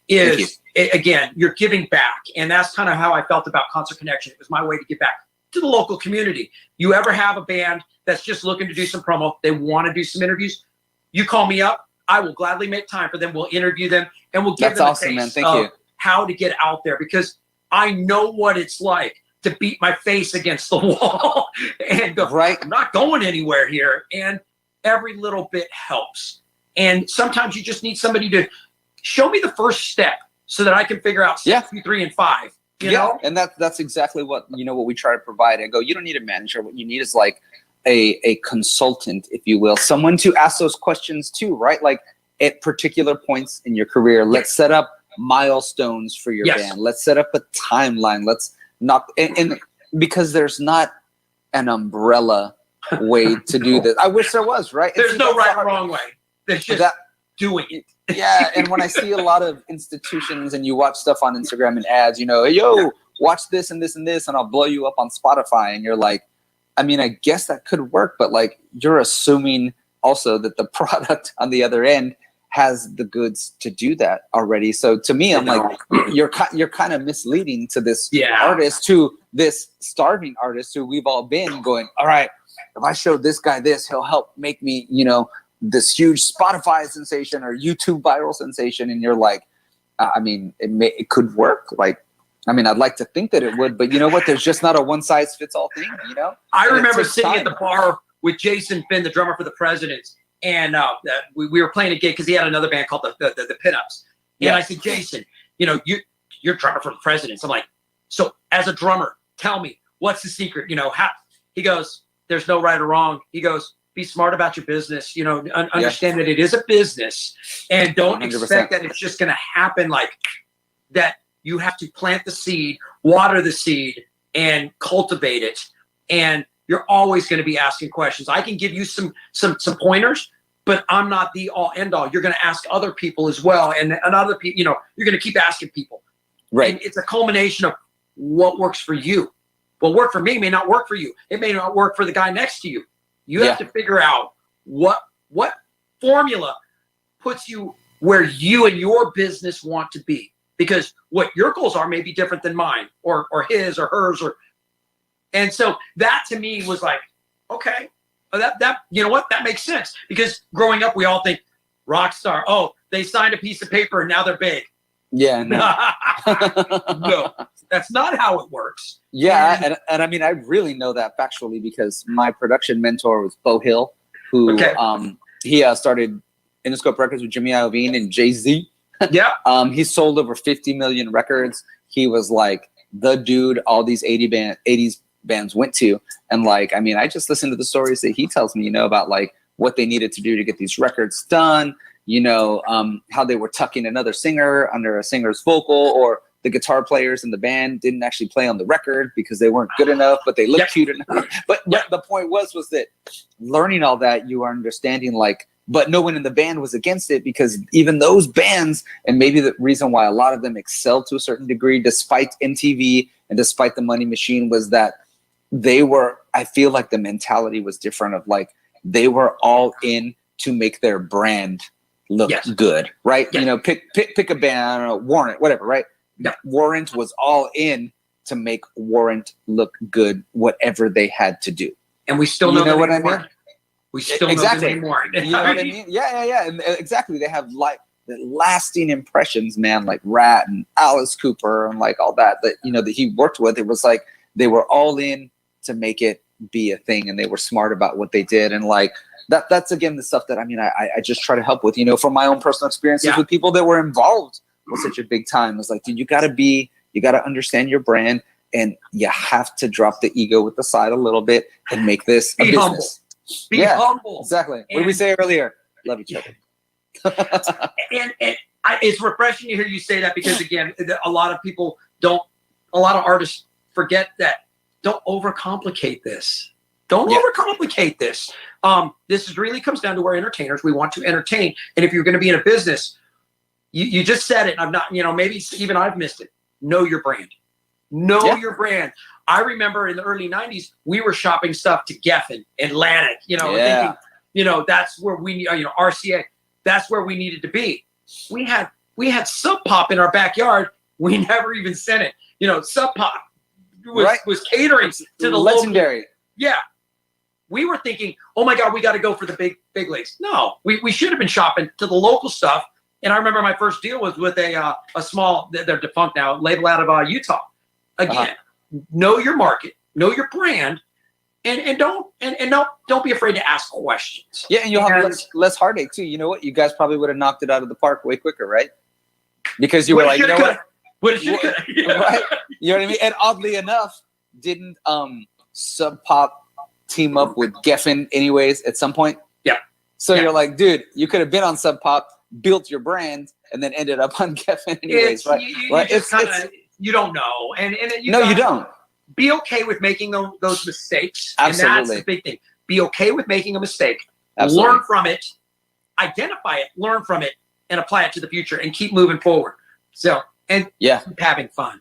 is, again, you're giving back. And that's kind of how I felt about Concert Connection. It was my way to give back to the local community. You ever have a band that's just looking to do some promo, they want to do some interviews, you call me up, I will gladly make time for them. We'll interview them and we'll give them a taste of how to get out there, because I know what it's like to beat my face against the wall and go, I'm not going anywhere here. And every little bit helps. And sometimes you just need somebody to show me the first step so that I can figure out step 2, 3, and 5. You know? And that's exactly what we try to provide. And go, you don't need a manager. What you need is like a consultant, if you will, someone to ask those questions to, right? Like at particular points in your career, let's set up milestones for your band. Let's set up a timeline. Let's not, and because there's not an umbrella way to do this. I wish there was, right? There's no right or wrong way. There's just doing it. Yeah, and when I see a lot of institutions and you watch stuff on Instagram and ads, you know, hey, yo, watch this and this and this, and I'll blow you up on Spotify, and you're like, I mean, I guess that could work, but like you're assuming also that the product on the other end has the goods to do that already. So to me, I'm like, you're kind of misleading to this artist, to this starving artist who we've all been going, all right, if I show this guy this, he'll help make me, you know, this huge Spotify sensation or YouTube viral sensation. And you're like, I mean, it could work. Like, I mean, I'd like to think that it would, but you know what? There's just not a one size fits all thing, you know? I remember sitting at the bar with Jason Finn, the drummer for the Presidents. And we were playing a gig because he had another band called the Pinups. And I said, Jason, you know, you're drummer for the Presidents. I'm like, so as a drummer, tell me, what's the secret? You know, how? He goes, there's no right or wrong. He goes, be smart about your business. You know, understand that it is a business, and don't 100%. Expect that it's just going to happen like that. You have to plant the seed, water the seed, and cultivate it. And you're always going to be asking questions. I can give you some pointers, but I'm not the all end all. You're going to ask other people as well, and other people. You know, you're going to keep asking people. Right. And it's a culmination of what works for you. What worked for me may not work for you. It may not work for the guy next to you. You have to figure out what formula puts you where you and your business want to be. Because what your goals are may be different than mine or his or hers, and so that to me was like, okay, that you know what, that makes sense. Because growing up, we all think rock star. Oh, they signed a piece of paper and now they're big. Yeah, no, no, that's not how it works. Yeah, and I mean, I really know that factually because my production mentor was Bo Hill, who he started Interscope Records with Jimmy Iovine and Jay-Z. Yeah. He sold over 50 million records. He was like the dude all these 80s bands went to. And like, I mean, I just listened to the stories that he tells me, you know, about like what they needed to do to get these records done, you know, how they were tucking another singer under a singer's vocal, or the guitar players in the band didn't actually play on the record because they weren't good enough, but they looked cute enough. But the point was that learning all that, you are understanding like, but no one in the band was against it, because even those bands, and maybe the reason why a lot of them excelled to a certain degree, despite MTV and despite the money machine, was that they were, I feel like the mentality was different of like, they were all in to make their brand look good, right? You know, pick a band, or Warrant, whatever, right? Warrant was all in to make Warrant look good, whatever they had to do. And we still know what I mean? We still know the name Warrant. You know what I mean? Yeah. And exactly. They have like the lasting impressions, man, like Rat and Alice Cooper and like all that you know, that he worked with. It was like they were all in to make it be a thing, and they were smart about what they did. And like that's again the stuff that I mean I just try to help with, you know, from my own personal experiences with people that were involved with such a big time. It's like, dude, you gotta understand your brand, and you have to drop the ego with the side a little bit and make this a business. Humble. Be humble. Exactly. What did we say earlier? Love each other. and it's refreshing to hear you say that, because again, a lot of artists forget that. Don't overcomplicate this. Don't overcomplicate this. This really comes down to where entertainers, we want to entertain. And if you're going to be in a business, you just said it. I'm not, you know, maybe even I've missed it. Know your brand. Know your brand. I remember in the early 90s, we were shopping stuff to Geffen, Atlantic, you know, thinking, you know, that's where we, you know, RCA, that's where we needed to be. We had Sub Pop in our backyard. We never even sent it. You know, Sub Pop was catering to the legendary. Local, we were thinking, oh my God, we got to go for the big leagues. No, we should have been shopping to the local stuff. And I remember my first deal was with a small, they're defunct now, label out of Utah. Again, know your market, know your brand, and don't be afraid to ask questions. Yeah, and you'll have less heartache too. You know what? You guys probably would have knocked it out of the park way quicker, right? Because you were like, you know what? Right? You know what I mean? And oddly enough, didn't Sub Pop team up with Geffen anyways at some point? Yeah. So you're like, dude, you could have been on Sub Pop, built your brand, and then ended up on Geffen anyways, right? You don't know, and you don't. Be okay with making those mistakes. Absolutely. And that's the big thing. Be okay with making a mistake. Absolutely. Learn from it, identify it, learn from it, and apply it to the future and keep moving forward. So, and keep having fun.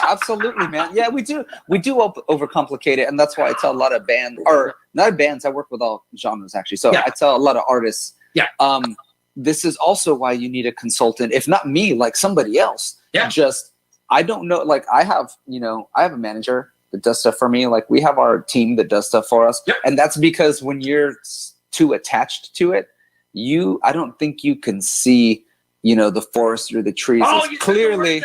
Absolutely, man. Yeah, we do overcomplicate it, and that's why I tell a lot of bands, or not bands, I work with all genres actually. So I tell a lot of artists, this is also why you need a consultant, if not me, like somebody else. I don't know, like I have a manager that does stuff for me. Like we have our team that does stuff for us. And that's because when you're too attached to it, I don't think you can see, the forest through the trees. It's clearly,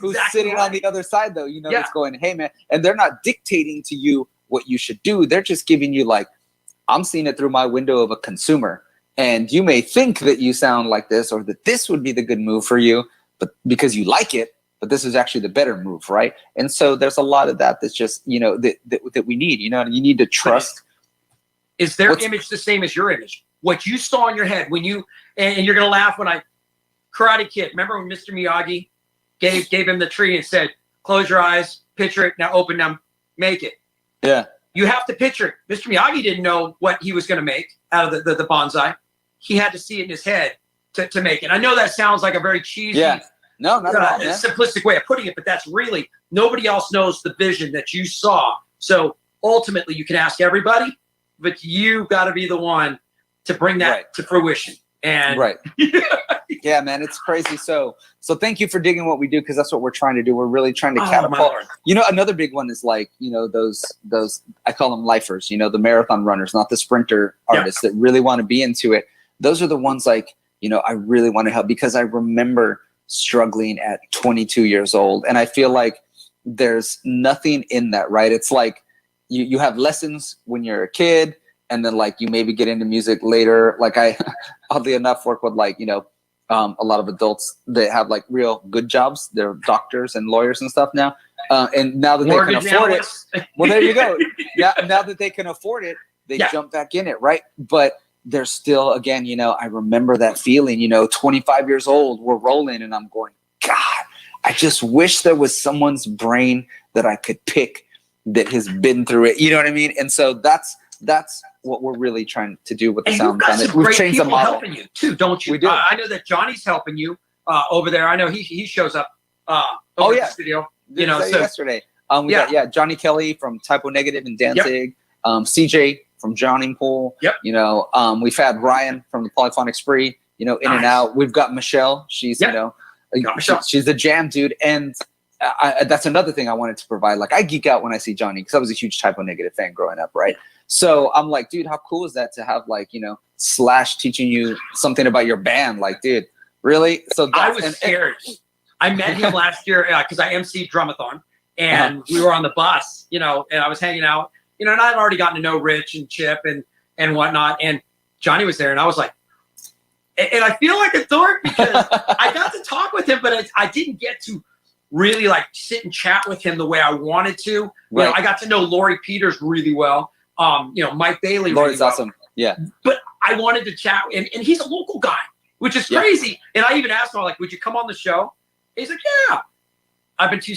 who's sitting on the other side though, that's going, hey man, and they're not dictating to you what you should do. They're just giving you like, I'm seeing it through my window of a consumer. And you may think that you sound like this, or that this would be the good move for you, but because you like it, but this is actually the better move, right? And so there's a lot of that's just, that we need, and you need to trust. Is their image the same as your image? What you saw in your head when you, and you're going to laugh when Karate Kid, remember when Mr. Miyagi gave him the tree and said, close your eyes, picture it, now open them, make it. Yeah. You have to picture it. Mr. Miyagi didn't know what he was going to make out of the bonsai. He had to see it in his head to make it. I know that sounds like a very cheesy, no, not at all, man. Simplistic way of putting it, but that's really, nobody else knows the vision that you saw. So ultimately you can ask everybody, but you got to be the one to bring that to fruition. And yeah, man, it's crazy. So thank you for digging what we do, because that's what we're trying to do. We're really trying to catapult. Another big one is like, those I call them lifers, the marathon runners, not the sprinter artists that really want to be into it. Those are the ones like, I really want to help, because I remember struggling at 22 years old. And I feel like there's nothing in that, right? It's like you have lessons when you're a kid, and then like you maybe get into music later. Like I, oddly enough, work with like, a lot of adults that have like real good jobs. They're doctors and lawyers and stuff now. And now that they can afford it, well, there you go. Now that they can afford it, they jump back in it, right? But there's still, again, I remember that feeling, 25 years old, we're rolling, and I'm going, God, I just wish there was someone's brain that I could pick that has been through it. You know what I mean? And so that's what we're really trying to do with the sound. We've changed the model. Helping you too, don't you? We do. I know that Johnny's helping you over there. I know he shows up over at the studio. Yesterday. We got Johnny Kelly from Typo Negative and Danzig, CJ from Drowning Pool. We've had Ryan from the Polyphonic Spree, in and out. We've got Michelle. She's she's the jam dude. And that's another thing I wanted to provide. Like I geek out when I see Johnny, because I was a huge Typo Negative fan growing up, right? So I'm like, dude, how cool is that to have like, Slash teaching you something about your band? Like, dude, really? So I was scared. I met him last year because I emceed Drumathon, and we were on the bus, and I was hanging out, and I'd already gotten to know Rich and Chip and whatnot, and Johnny was there, and I was like, and I feel like a dork because I got to talk with him, but I didn't get to really like sit and chat with him the way I wanted to. Right. I got to know Lori Peters really well. Mike Bailey. Lori's really awesome. Yeah. But I wanted to chat, and he's a local guy, which is crazy. And I even asked him, like, would you come on the show? He's like, yeah. I've been too,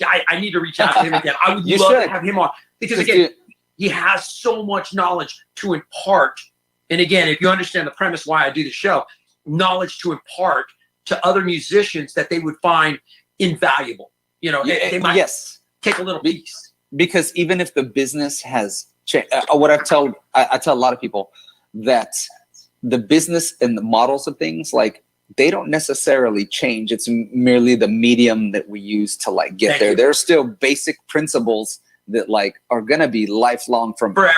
I need to reach out to him again. I would love to have him on, because again, he has so much knowledge to impart. And again, if you understand the premise why I do the show, knowledge to impart to other musicians that they would find invaluable. They might take a little piece. Because even if the business has changed, what I tell a lot of people, that the business and the models of things, like, they don't necessarily change. It's merely the medium that we use to like get there. There are still basic principles that like are gonna be lifelong from forever.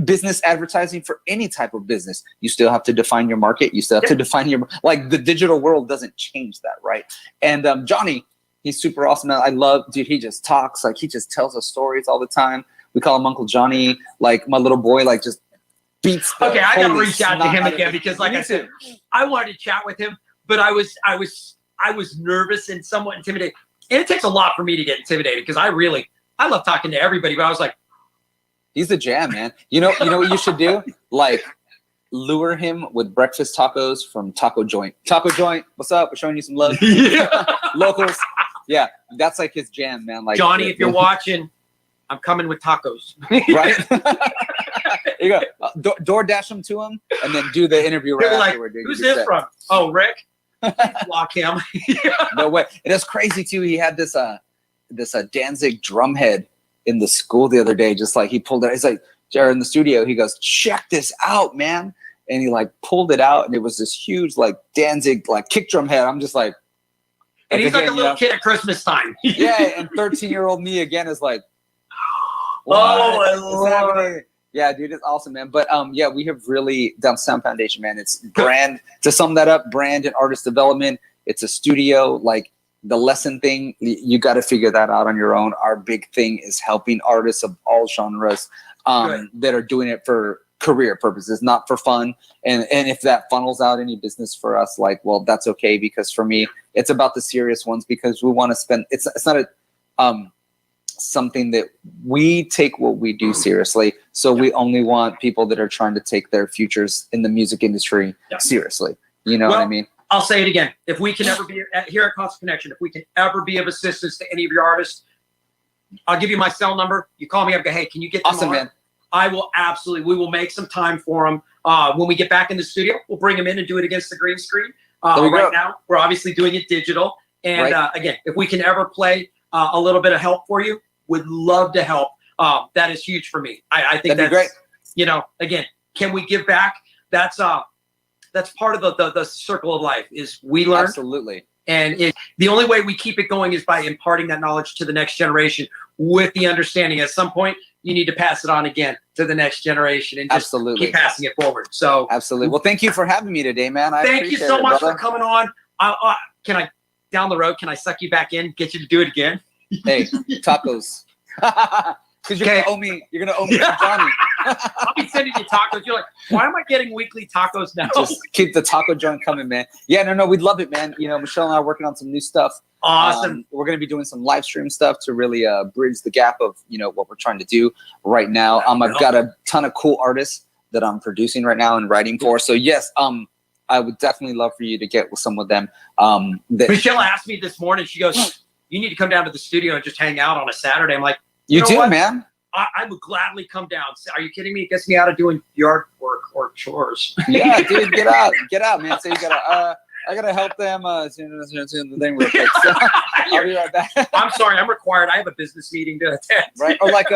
Business advertising, for any type of business, you still have to define your market. You still have to define your, like, the digital world doesn't change that, right? And Johnny, he's super awesome. I love, dude, he just talks, like, he just tells us stories all the time. We call him Uncle Johnny. Like, my little boy, like, just beats the I gotta reach out to him again, because like I said, I wanted to chat with him, but I was nervous and somewhat intimidated. And it takes a lot for me to get intimidated, because I love talking to everybody, but I was like, he's the jam, man. You know what you should do? Like, lure him with breakfast tacos from Taco Joint. Taco Joint, what's up? We're showing you some love. Locals. Yeah, that's like his jam, man. Like, Johnny, if you're watching, I'm coming with tacos. Right? You go door dash them to him, and then do the interview right afterward. Like, who's this from? Oh, Rick. Block him. No way. And it's crazy too. He had this Danzig drum head in the school the other day. Just like he pulled it. He's like, Jared in the studio. He goes, check this out, man. And he like pulled it out, and it was this huge like Danzig like kick drum head. I'm just like, and he's like a little kid at Christmas time. Yeah, and 13-year-old me again is like, oh my Lord. Yeah, dude, it's awesome, man. But yeah, we have really done Sound Foundation, man. It's brand, to sum that up, brand and artist development. It's a studio. Like the lesson thing, you got to figure that out on your own. Our big thing is helping artists of all genres that are doing it for career purposes, not for fun. And if that funnels out any business for us, like, well, that's okay, because for me, it's about the serious ones, because we want to spend. It's not a something that we take what we do seriously. So we only want people that are trying to take their futures in the music industry seriously. You know what I mean? I'll say it again. If we can ever be here at Constant Connection, if we can ever be of assistance to any of your artists, I'll give you my cell number. You call me up, go, hey, can you get them awesome, on? Man. I will absolutely. We will make some time for them. When we get back in the studio, we'll bring them in and do it against the green screen. Right now, we're obviously doing it digital. And again, if we can ever play a little bit of help for you, would love to help. That is huge for me. I think that's great. You know, again, can we give back? That's part of the circle of life. Is we learn. Absolutely. And the only way we keep it going is by imparting that knowledge to the next generation, with the understanding at some point you need to pass it on again to the next generation, and just keep passing it forward. So absolutely. Well, thank you for having me today, man. Thank you so much for coming on. Can I down the road? Can I suck you back in? Get you to do it again? Hey, tacos. Because you're gonna owe me. You're gonna owe me for Johnny. I'll be sending you tacos. You're like, why am I getting weekly tacos now? Just keep the taco joint coming, man. Yeah, no, we'd love it, man. You know, Michelle and I are working on some new stuff. Awesome. We're gonna be doing some live stream stuff to really bridge the gap of what we're trying to do right now. I've got a ton of cool artists that I'm producing right now and writing for. So yes, I would definitely love for you to get with some of them. Michelle asked me this morning. She goes, "You need to come down to the studio and just hang out on a Saturday." I'm like, You do, what? Man. I would gladly come down. Are you kidding me? It gets me out of doing yard work or chores. Yeah, dude, get out, man. So you gotta, I gotta help them. The thing real quick. So I'll be right back. I'm sorry, I'm required. I have a business meeting to attend. Right, or like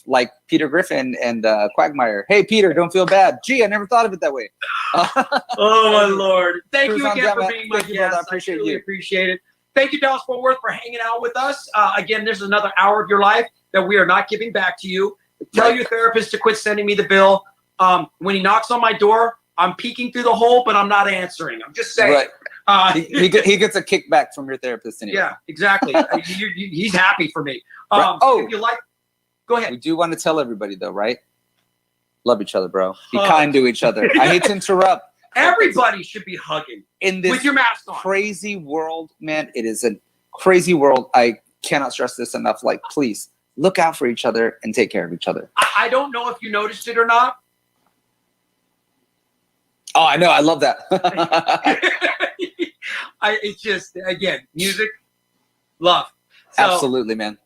like Peter Griffin and Quagmire. Hey, Peter, don't feel bad. Gee, I never thought of it that way. Oh my Lord! Thank you again for being my guest. I appreciate really appreciate it. Thank you, Dallas Fort Worth, for hanging out with us. Again, there's another hour of your life that we are not giving back to you. Tell your therapist to quit sending me the bill. When he knocks on my door, I'm peeking through the hole, but I'm not answering. I'm just saying. Right. He gets a kickback from your therapist anyway. Yeah, exactly. He's happy for me. If you like, go ahead. We do want to tell everybody, though, right? Love each other, bro. Be kind to each other. I hate to interrupt. Everybody should be hugging in this with your mask on. Crazy world, man. It is a crazy world. I cannot stress this enough. Like, please look out for each other and take care of each other. I don't know if you noticed it or not. Oh, I know. I love that. It's just, again, music, love. So, absolutely, man.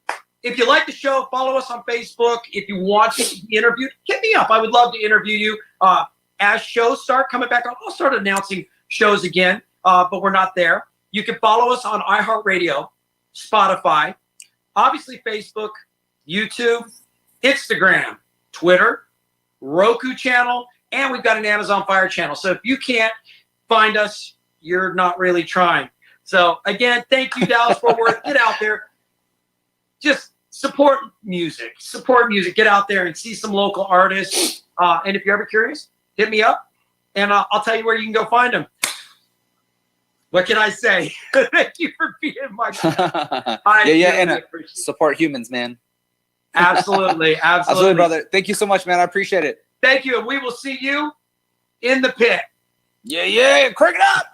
If you like the show, follow us on Facebook. If you want to be interviewed, hit me up. I would love to interview you. As shows start coming back, I'll start announcing shows again, but we're not there. You can follow us on iHeart Radio, Spotify, obviously Facebook, YouTube, Instagram, Twitter, Roku channel, and we've got an Amazon Fire channel. So if you can't find us, you're not really trying. So again, thank you, Dallas Fort Worth. Get out there. Just support music. Support music. Get out there and see some local artists. And if you're ever curious, hit me up, and I'll tell you where you can go find them. What can I say? Thank you for being my guest. And support humans, man. Absolutely, absolutely, brother. Thank you so much, man. I appreciate it. Thank you, and we will see you in the pit. Yeah, crank it up.